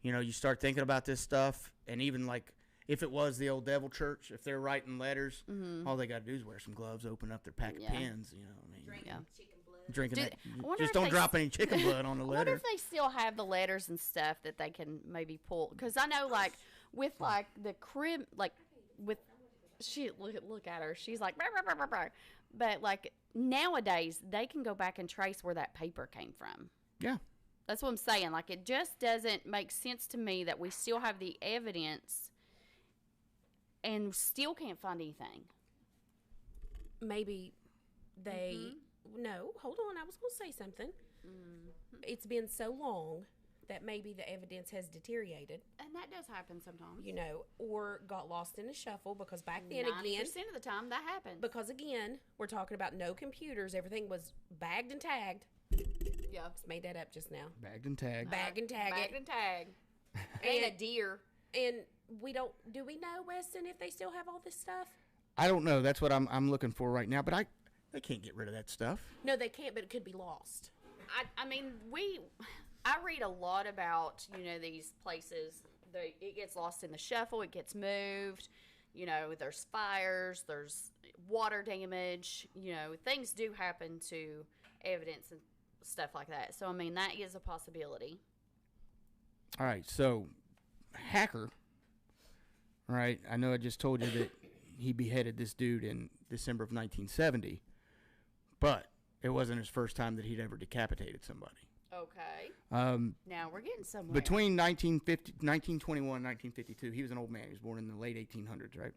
you start thinking about this stuff, and even like if it was the old Devil Church, if they're writing letters, all they got to do is wear some gloves, open up their pack of pens. Drinking chicken blood. Drinking that. wonder Just if don't they drop any chicken blood on the I wonder letter. if they still have the letters and stuff that they can maybe pull. Because I know, like, with, like, the crib, like, with, look at her. She's like, "Brr, brr, brr, brr." But, like, nowadays, they can go back and trace where that paper came from. Yeah. That's what I'm saying. Like, it just doesn't make sense to me that we still have the evidence and still can't find anything. Maybe they... No, hold on. I was going to say something. It's been so long that maybe the evidence has deteriorated, And that does happen sometimes. or got lost in the shuffle because back then, 90% again... of the time, that happens. Because, again, we're talking about no computers. Everything was bagged and tagged. Yeah. Just made that up just now. Bagged and tagged. Bag and tag Bag it. and tag. And a deer. And do we know, Weston, if they still have all this stuff? I don't know. That's what I'm looking for right now. But they can't get rid of that stuff. No, they can't, but it could be lost. I mean, I read a lot about, these places. It gets lost in the shuffle. It gets moved. There's fires. There's water damage. Things do happen to evidence and stuff like that. So, I mean, that is a possibility. All right. So, Hacker. All right. I know I just told you that he beheaded this dude in December of 1970. But it wasn't his first time that he'd ever decapitated somebody. Okay. Now we're getting somewhere. Between 1921 and 1952, he was an old man. He was born in the late 1800s, right?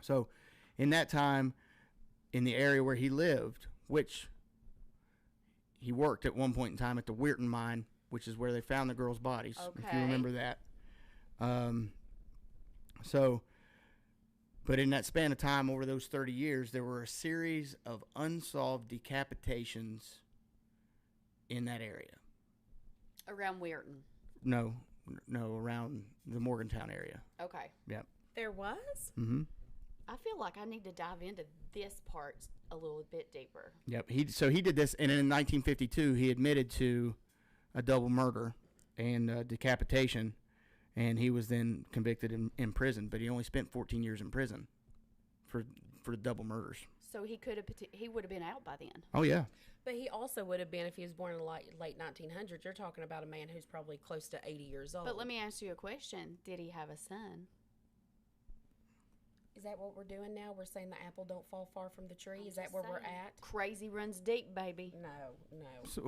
So, in that time, in the area where he lived, which he worked at one point in time at the Weirton mine, which is where they found the girls' bodies, if you remember that. But in that span of time, over those 30 years, there were a series of unsolved decapitations in that area. Around Weirton. No, around the Morgantown area. Okay. Yep. There was? Mm-hmm. I feel like I need to dive into this part a little bit deeper. Yep. So he did this, and in 1952, he admitted to a double murder and decapitation. And he was then convicted in prison, but he only spent 14 years in prison for double murders. So he would have been out by then. Oh, yeah. But he also would have been if he was born in the late 1900s. You're talking about a man who's probably close to 80 years old. But let me ask you a question. Did he have a son? Is that what we're doing now? We're saying the apple don't fall far from the tree? Is that where we're at? Crazy runs deep, baby. No.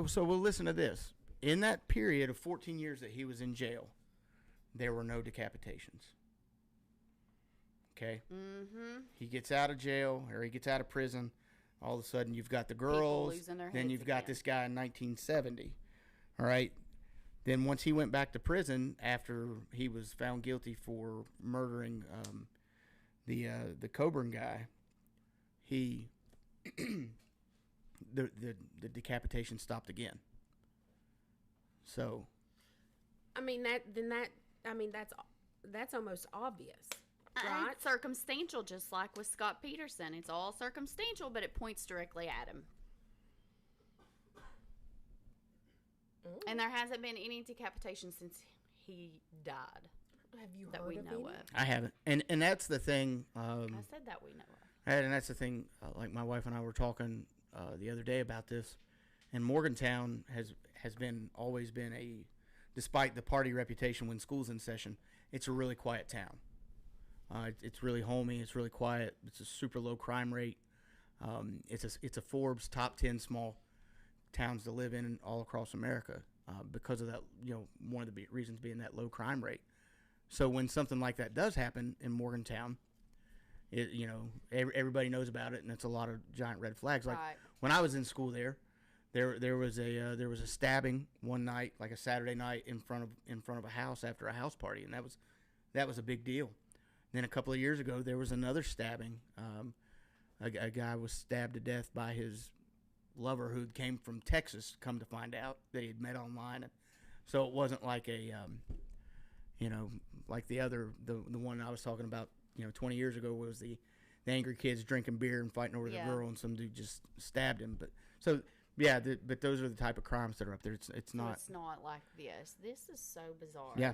So we'll listen to this. In that period of 14 years that he was in jail, there were no decapitations. Okay? Mm-hmm. He gets out of jail, or he gets out of prison. All of a sudden, you've got the girls. Then you've got this guy in 1970. All right? Then once he went back to prison after he was found guilty for murdering the Coburn guy, he the decapitation stopped again. So, that's almost obvious, right? It's circumstantial, just like with Scott Peterson. It's all circumstantial, but it points directly at him. Ooh. And there hasn't been any decapitation since he died. Have you that heard we of know any? of? I haven't. And that's the thing. I said that we know of. And that's the thing, like my wife and I were talking the other day about this, and Morgantown has always been despite the party reputation when school's in session, it's a really quiet town. It's really homey, it's really quiet, it's a super low crime rate. It's a Forbes top 10 small towns to live in all across America because of that, one of the reasons being that low crime rate. So when something like that does happen in Morgantown, everybody knows about it, and it's a lot of giant red flags. Like when I was in school there was a stabbing one night, like a Saturday night, in front of a house after a house party, and that was a big deal. Then a couple of years ago there was another stabbing a guy was stabbed to death by his lover who came from Texas, come to find out, that he had met online. And so it wasn't like a, like the one I was talking about, 20 years ago was the angry kids drinking beer and fighting over the girl, and some dude just stabbed him. But so, yeah, but those are the type of crimes that are up there. It's not. It's not like this. This is so bizarre. Yeah.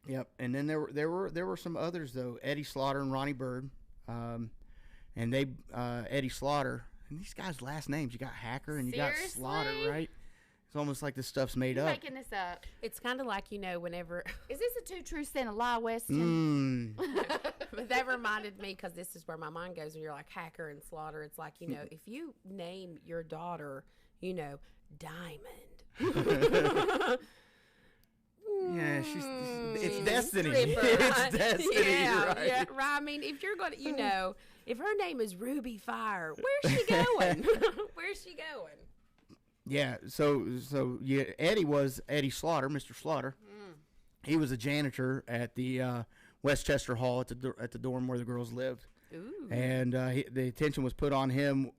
Yep. And then there were some others though. Eddie Slaughter and Ronnie Bird, and they Eddie Slaughter. And these guys' last names, you got Hacker and you got Slaughter, right? It's almost like this stuff's made You're up. making this up. It's kind of like, whenever. Is this a two truths and a lie, Weston? But that reminded me, because this is where my mind goes when you're like Hacker and Slaughter. It's like, if you name your daughter, Diamond. Yeah, it's destiny. Stripper, It's destiny, right? Yeah, right. I mean, if you're going to, if her name is Ruby Fire, where's she going? Where's she going? Yeah, so Eddie was Eddie Slaughter, Mr. Slaughter. He was a janitor at the Westchester Hall at the dorm where the girls lived. Ooh. And the attention was put on him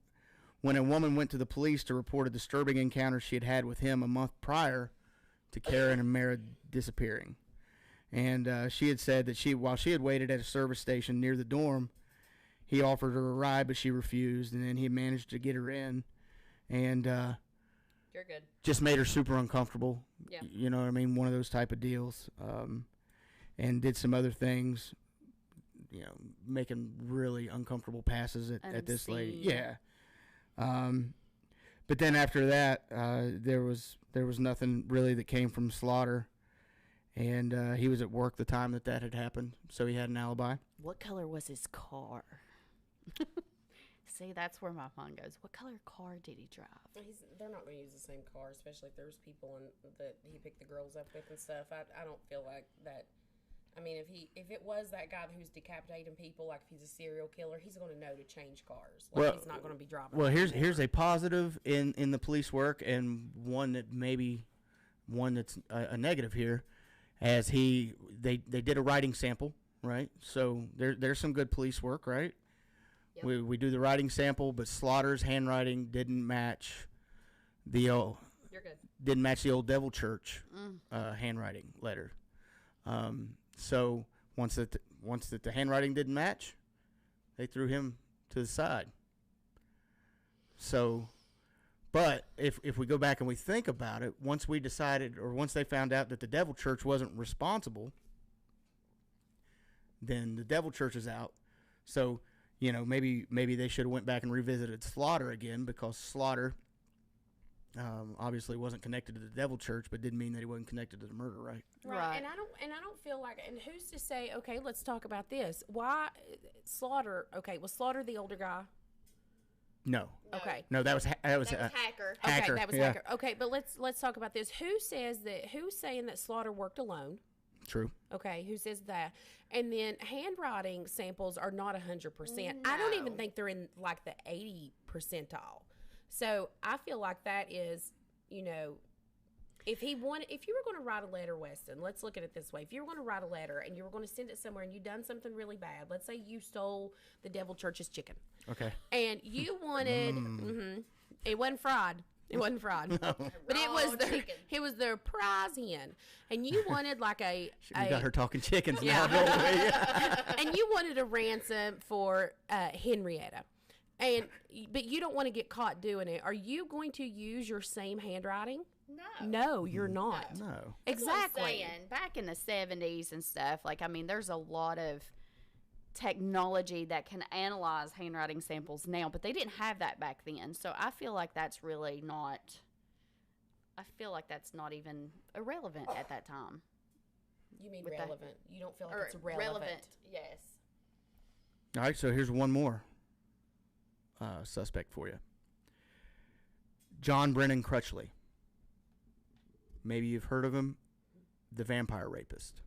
when a woman went to the police to report a disturbing encounter she had had with him a month prior to Karen and Mara disappearing. And she had said that while she had waited at a service station near the dorm, he offered her a ride, but she refused, and then he managed to get her in. And You're good. just made her super uncomfortable. Yeah. You know what I mean? One of those type of deals. And did some other things, making really uncomfortable passes at this lady. Yeah. But then after that, there was nothing really that came from Slaughter. And he was at work the time that had happened, so he had an alibi. What color was his car? See, that's where my mind goes. What color car did he drive? They're not going to use the same car, especially if there's people that he picked the girls up with and stuff. I don't feel like that. I mean, if it was that guy who's decapitating people, like if he's a serial killer, he's going to know to change cars. Like he's not going to be driving. Well, here's a positive in the police work, and one that's a negative here, as they did a writing sample, right? So there's some good police work, right? Yep. We do the writing sample, but Slaughter's handwriting didn't match the old Devil Church handwriting letter. So once the handwriting didn't match, they threw him to the side. So, but if we go back and we think about it, once they found out that the Devil Church wasn't responsible, then the Devil Church is out. So, maybe they should have went back and revisited Slaughter again, because Slaughter obviously wasn't connected to the Devil Church, but didn't mean that he wasn't connected to the murder, right? Right. And I don't feel like, and who's to say, okay, let's talk about this. Why Slaughter, was Slaughter the older guy? No. Okay. No, that was Hacker. Hacker. Okay, that was Hacker. Okay, but let's talk about this. Who's saying that Slaughter worked alone? True. Okay, who says that? And then handwriting samples are not 100%. No. I don't even think they're in like the 80 percentile. So I feel like that is, if you were going to write a letter, Weston, let's look at it this way. If you were going to write a letter and you were going to send it somewhere and you done something really bad, let's say you stole the Devil Church's chicken. Okay. And you wanted, it wasn't fried. It wasn't fried, No. But it was their prize hen, and you wanted like We got her talking chickens Yeah. now, don't we? and you wanted a ransom for Henrietta, but you don't want to get caught doing it. Are you going to use your same handwriting? No, you're not. No. Exactly. That's what I'm saying. Back in the 70s and stuff, there's a lot of technology that can analyze handwriting samples now, but they didn't have that back then. So I feel like that's really not. I feel like that's not even irrelevant at that time. You mean relevant? You don't feel like it's relevant? Yes. All right, so here's one more suspect for you. John Brennan Crutchley. Maybe you've heard of him, the vampire rapist.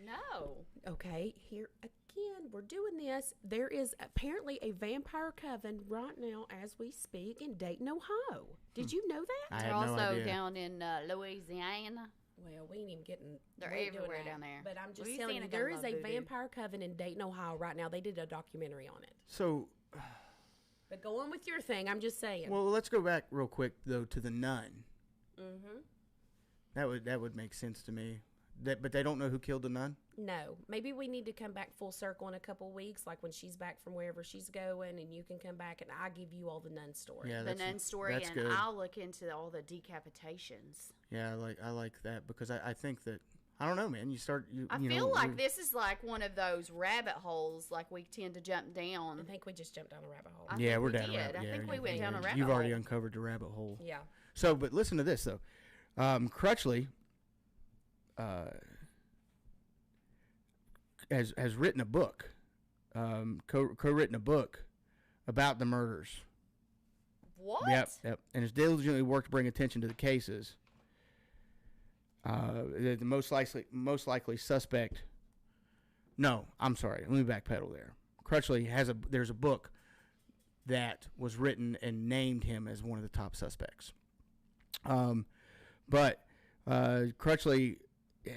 No. Okay, here again, we're doing this. There is apparently a vampire coven right now as we speak in Dayton, Ohio. Did you know that? I They're had no also idea. down in Louisiana. Well, we ain't even getting. They're we ain't doing everywhere that. down there. But I'm just Louisiana telling you, got there a is lot a of voodoo. vampire coven in Dayton, Ohio right now. They did a documentary on it. So But go on with your thing. I'm just saying. Well, let's go back real quick though to the nun. Mm-hmm. That would make sense to me. But they don't know who killed the nun? No. Maybe we need to come back full circle in a couple weeks, like when she's back from wherever she's going, and you can come back and I give you all the nun story. Yeah, The nun story, that's and good. I'll look into all the decapitations. Yeah, I like that because I think that I don't know, man. I feel like this is like one of those rabbit holes, like we tend to jump down. I think we just jumped down a rabbit hole. I Yeah, think we're we down. did. I think we went down a rabbit You've already hole. uncovered the rabbit hole. Yeah. So, but listen to this though. Crutchley has written a book, co-written a book about the murders. What? Yep. And has diligently worked to bring attention to the cases. The most likely suspect. No, I'm sorry. Let me backpedal there. Crutchley there's a book that was written and named him as one of the top suspects. But Crutchley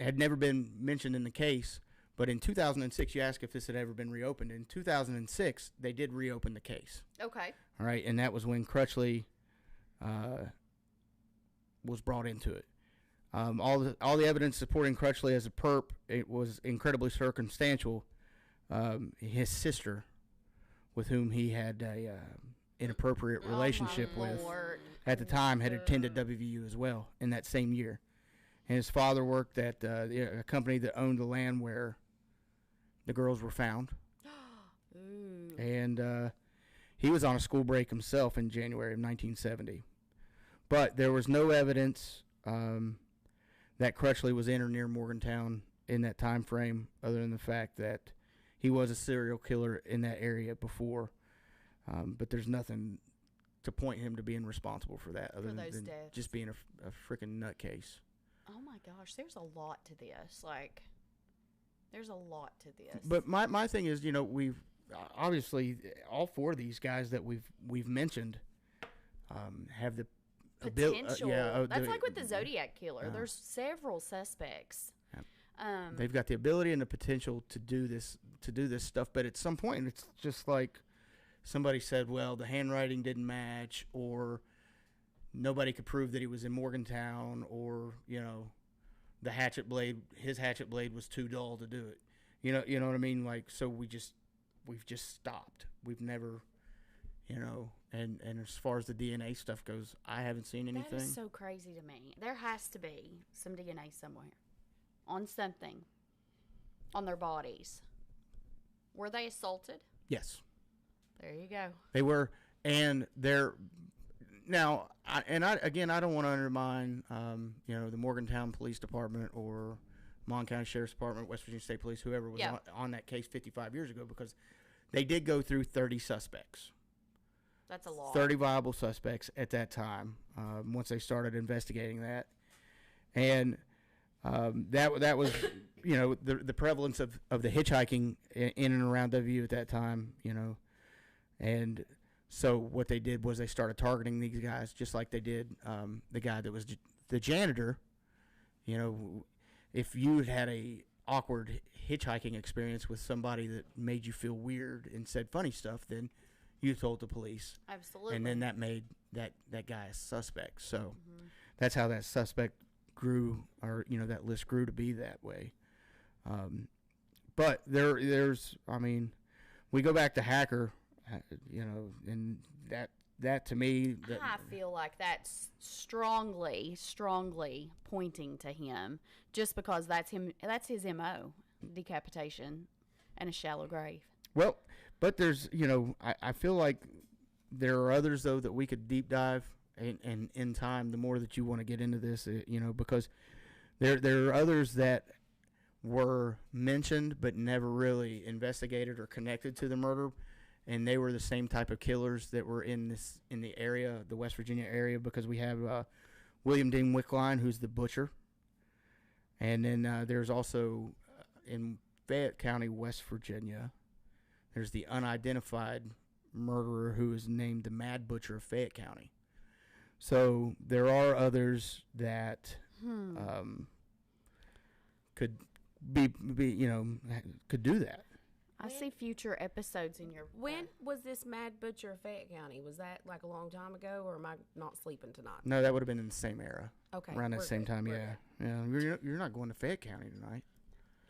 had never been mentioned in the case. But in 2006, you asked if this had ever been reopened. In 2006, they did reopen the case. Okay. All right, and that was when Crutchley was brought into it. All the evidence supporting Crutchley as a perp, it was incredibly circumstantial. His sister, with whom he had a inappropriate relationship with at the time, had attended WVU as well in that same year. And his father worked at a company that owned the land where the girls were found. And he was on a school break himself in January of 1970. But there was no evidence that Crutchley was in or near Morgantown in that time frame, other than the fact that he was a serial killer in that area before. But there's nothing to point him to being responsible for that, other than deaths. just being a freaking nutcase. Oh my gosh, there's a lot to this. Like, there's a lot to this. But my thing is, we've obviously all four of these guys that we've mentioned have the potential. That's like with the Zodiac killer. There's several suspects. They've got the ability and the potential to do this stuff, but at some point, it's just like somebody said, well, the handwriting didn't match, or nobody could prove that he was in Morgantown, or his hatchet blade was too dull to do it. You know what I mean? Like, so we've just stopped. We've never, and as far as the DNA stuff goes, I haven't seen anything. That is so crazy to me. There has to be some DNA somewhere on something on their bodies. Were they assaulted? Yes. There you go. They were, and they're now. I don't want to undermine, the Morgantown Police Department or Mon County Sheriff's Department, West Virginia State Police, whoever was on that case 55 years ago, because they did go through 30 suspects. That's a lot. 30 viable suspects at that time. Once they started investigating that, and that was, the prevalence of the hitchhiking in and around WU at that time, and so what they did was they started targeting these guys just like they did the guy that was the janitor. If you had a awkward hitchhiking experience with somebody that made you feel weird and said funny stuff, then you told the police. Absolutely. And then that made that guy a suspect. So that's how that suspect grew, or that list grew to be that way. But there's we go back to Hacker, and that to me, I feel like that's strongly pointing to him, just because that's him. That's his MO: decapitation and a shallow grave. Well, but there's I feel like there are others though that we could deep dive, and in time, the more that you want to get into this, because there are others that were mentioned but never really investigated or connected to the murder. And they were the same type of killers that were in the area, the West Virginia area, because we have William Dean Wickline, who's the butcher. And then there's also in Fayette County, West Virginia, there's the unidentified murderer who is named the Mad Butcher of Fayette County. So there are others that could be could do that. I see future episodes in your. When was this Mad Butcher of Fayette County? Was that like a long time ago, or am I not sleeping tonight? No, that would have been in the same era. Okay. Around that same good. time, We're yeah. good. Yeah, you're not going to Fayette County tonight.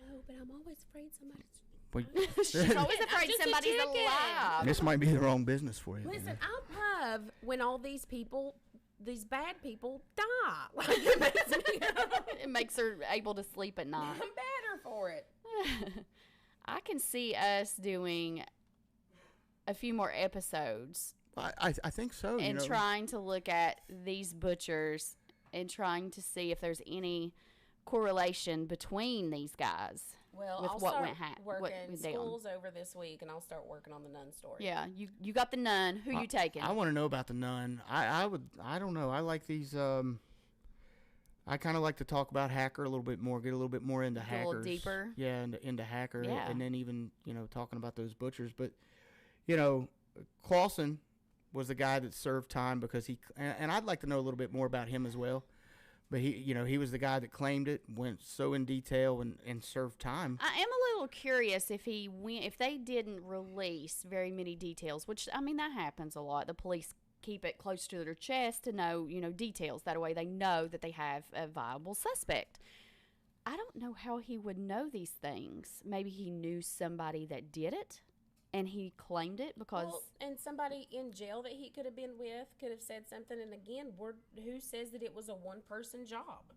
No, but I'm always afraid somebody's. Wait, She's always afraid just a somebody's chicken. alive. this might be the wrong business for you. Listen, I love when all these people, these bad people, die. Like, it makes me, It makes her able to sleep at night. I'm better for it. I can see us doing a few more episodes I think so. and trying to look at these butchers and trying to see if there's any correlation between these guys. Well, with I'll what start went what working went down. schools over this week, and I'll start working on the nun story. Yeah, you got the nun. Who you taking? I want to know about the nun. I don't know. I like these. I kind of like to talk about Hacker a little bit more, get a little bit more into Go a hackers. little deeper. Yeah, into Hacker, Yeah. and then even talking about those butchers. But Clausen was the guy that served time because and I'd like to know a little bit more about him as well. But he was the guy that claimed it, went so in detail and served time. I am a little curious if they didn't release very many details, which I mean that happens a lot. The police keep it close to their chest to know details. That way they know that they have a viable suspect. I don't know how he would know these things. Maybe he knew somebody that did it, and he claimed it because. Well, and somebody in jail that he could have been with could have said something. And again, who says that it was a one-person job?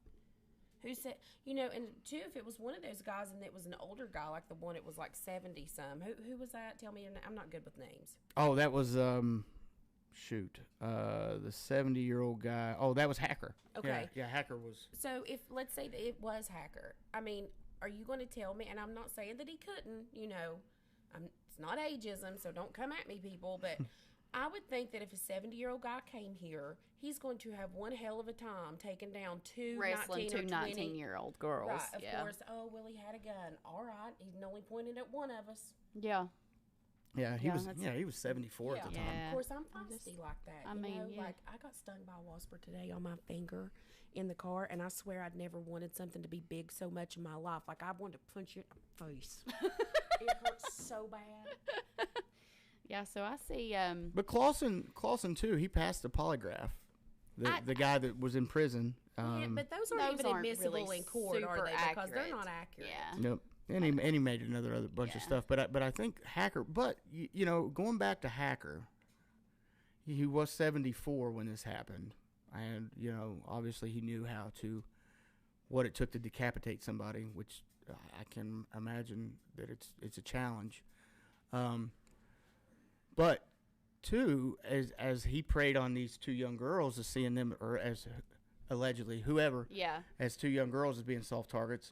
Who said, and two, if it was one of those guys and it was an older guy, like the one, it was like 70-some. Who was that? Tell me your name. I'm not good with names. Oh, that was the 70-year-old guy. Oh, that was Hacker. Okay. Yeah, Hacker was. So let's say that it was Hacker. I mean, are you going to tell me, and I'm not saying that he couldn't, it's not ageism, so don't come at me, people, but I would think that if a 70-year-old guy came here, he's going to have one hell of a time taking down two wrestling 19 two or 20. 19-year-old girls. Right, of yeah. course. Oh, well, he had a gun. All right, he only pointed at one of us. Yeah. Yeah, he Yeah, was 74 at the Yeah. time. Of course, I'm feisty like that. I mean, yeah. Like I got stung by a wasp today on my finger in the car, and I swear I'd never wanted something to be big so much in my life. Like I wanted to punch you in the face. It hurts so bad. Yeah, so I see. But Clausen too, he passed the polygraph. The guy that was in prison. Yeah, but those aren't even admissible really in court, are super they? Because they're accurate. not accurate. Yeah. Yep. And he made another bunch of stuff. But I think Hacker. But going back to Hacker, he was 74 when this happened, and obviously he knew what it took to decapitate somebody, which I can imagine that it's a challenge. But two, as he preyed on these two young girls, as seeing them, or as allegedly whoever, as two young girls as being soft targets.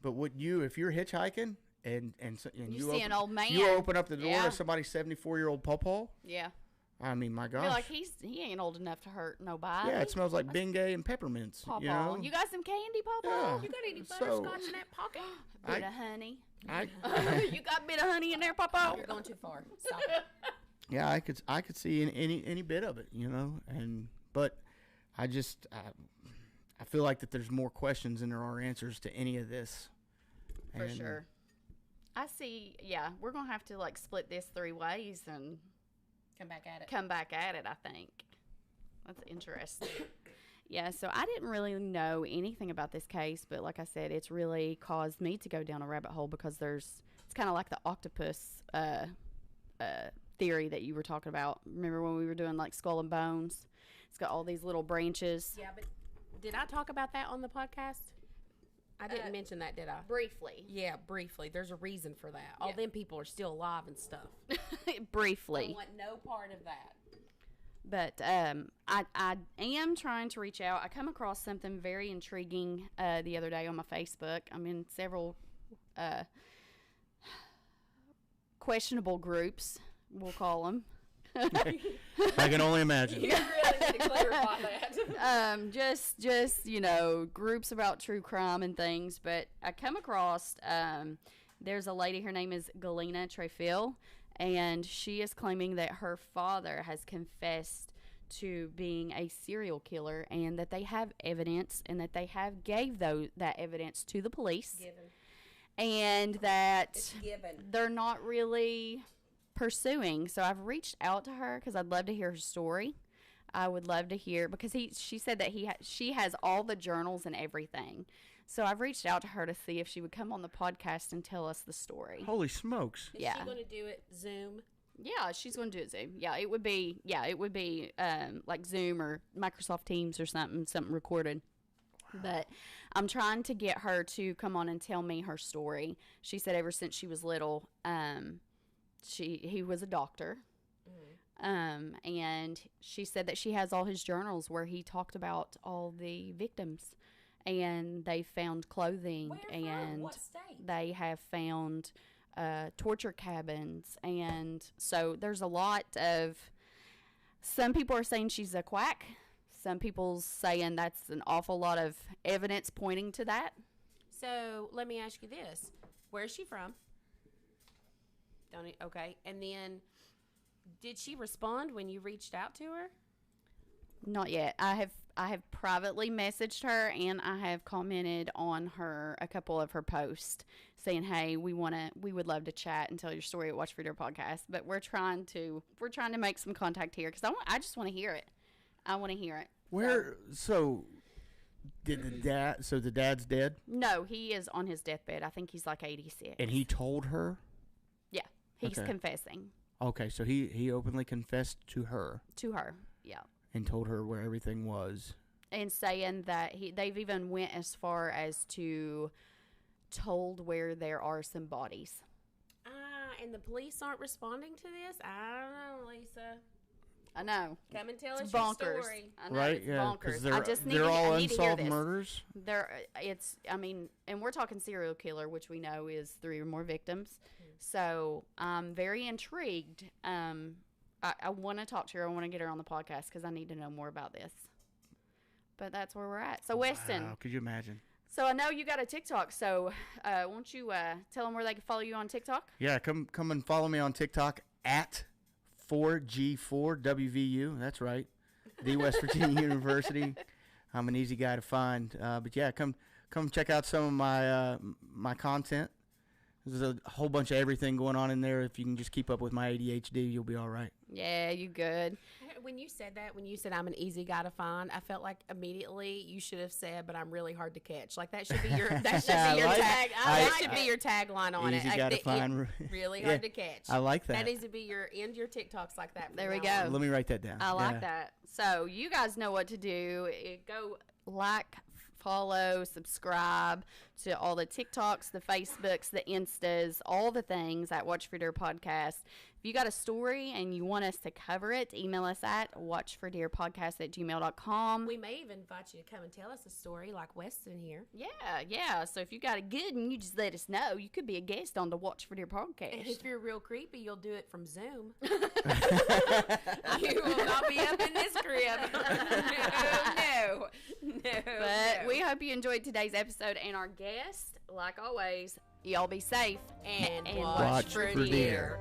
But would you, if you're hitchhiking and you see an old man, you open up the door to somebody's 74-year-old pawpaw? Yeah. I mean, my gosh. You're like he ain't old enough to hurt nobody. Yeah, it smells like Bengay and peppermints. Pawpaw. You got some candy, Pawpaw? Yeah. You got any butterscotch in that pocket? Bit of honey. You got a bit of honey in there, Pawpaw? You're going too far. Stop it. Yeah, I could see any bit of it, but I just I feel like that there's more questions than there are answers to any of this. For sure. I see. Yeah, we're gonna have to split this 3 ways and come back at it. I think that's interesting. Yeah, so I didn't really know anything about this case, but like I said, it's really caused me to go down a rabbit hole because it's kind of like the octopus theory that you were talking about. Remember when we were doing Skull and Bones? It's got all these little branches. Yeah, but did I talk about that on the podcast? I didn't mention that, did I? Briefly. Yeah, briefly. There's a reason for that. All them people are still alive and stuff. Briefly. I want no part of that. But I am trying to reach out. I come across something very intriguing the other day on my Facebook. I'm in several questionable groups, we'll call them. I can only imagine. You really need to clarify that. Just groups about true crime and things. But I come across there's a lady. Her name is Galena Trefil, and she is claiming that her father has confessed to being a serial killer, and that they have evidence, and that they have gave that evidence to the police. and that It's given. they're not really pursuing. So I've reached out to her because I'd love to hear her story. I would love to hear, because she said that she has all the journals and everything. So I've reached out to her to see if she would come on the podcast and tell us the story. Holy smokes. Is Yeah. she going to do it Zoom? Yeah, she's going to do it Zoom. Yeah, it would be like Zoom or Microsoft Teams or something recorded. But I'm trying to get her to come on and tell me her story. She said ever since she was little, he was a doctor. And she said that she has all his journals where he talked about all the victims, and they found clothing. Where and from? What state? they have found torture cabins. And so there's a lot of, some people are saying she's a quack. Some people saying that's an awful lot of evidence pointing to that. So let me ask you this: where is she from? Okay, and then did she respond when you reached out to her? Not yet. I have privately messaged her, and I have commented on a couple of her posts saying, "Hey, we would love to chat and tell your story at Watch for Deer podcast." But we're trying to make some contact here because I just want to hear it. I want to hear it. So did the dad's dead? No, he is on his deathbed. I think he's like 86. And he told her? Yeah, he's Okay. confessing Okay, so he openly confessed to her to her. Yeah. and told her where everything was. And saying that they've even went as far as to told where there are some bodies. And the police aren't responding to this? I don't know, Lisa. I know. Come and tell It's us bonkers. your story. I know, Right? it's Yeah, bonkers. because I just they're all I need to hear unsolved this. murders. And we're talking serial killer, which we know is 3 or more victims. So I'm very intrigued. I want to talk to her. I want to get her on the podcast because I need to know more about this. But that's where we're at. So Weston, Wow, could you imagine? so I know you got a TikTok. So won't you tell them where they can follow you on TikTok? Yeah, come and follow me on TikTok at 4G4WVU. That's right. The West Virginia University. I'm an easy guy to find. But yeah, come check out some of my content. There's a whole bunch of everything going on in there. If you can just keep up with my ADHD, you'll be all right. Yeah, you good. When you said I'm an easy guy to find, I felt like immediately you should have said, "But I'm really hard to catch." Like that should be your tag. That should be your tagline on Easy it. guy Like to find. really Yeah, hard to catch. I like that. That needs to be your TikToks like that. from There we now go. on. Let me write that down. I like Yeah. that. So you guys know what to do. Go like, follow, subscribe to all the TikToks, the Facebooks, the Instas, all the things at Watch for Deer Podcast. If you got a story and you want us to cover it, email us at watchfordeerpodcast@gmail.com. We may even invite you to come and tell us a story like Weston here. Yeah. So if you got a good one, you just let us know. You could be a guest on the Watch for Deer And podcast. if you're real creepy, you'll do it from Zoom. You will not be up in this crib. No. But we hope you enjoyed today's episode and our guest. Like always, y'all be safe and Watch watch for for deer. deer.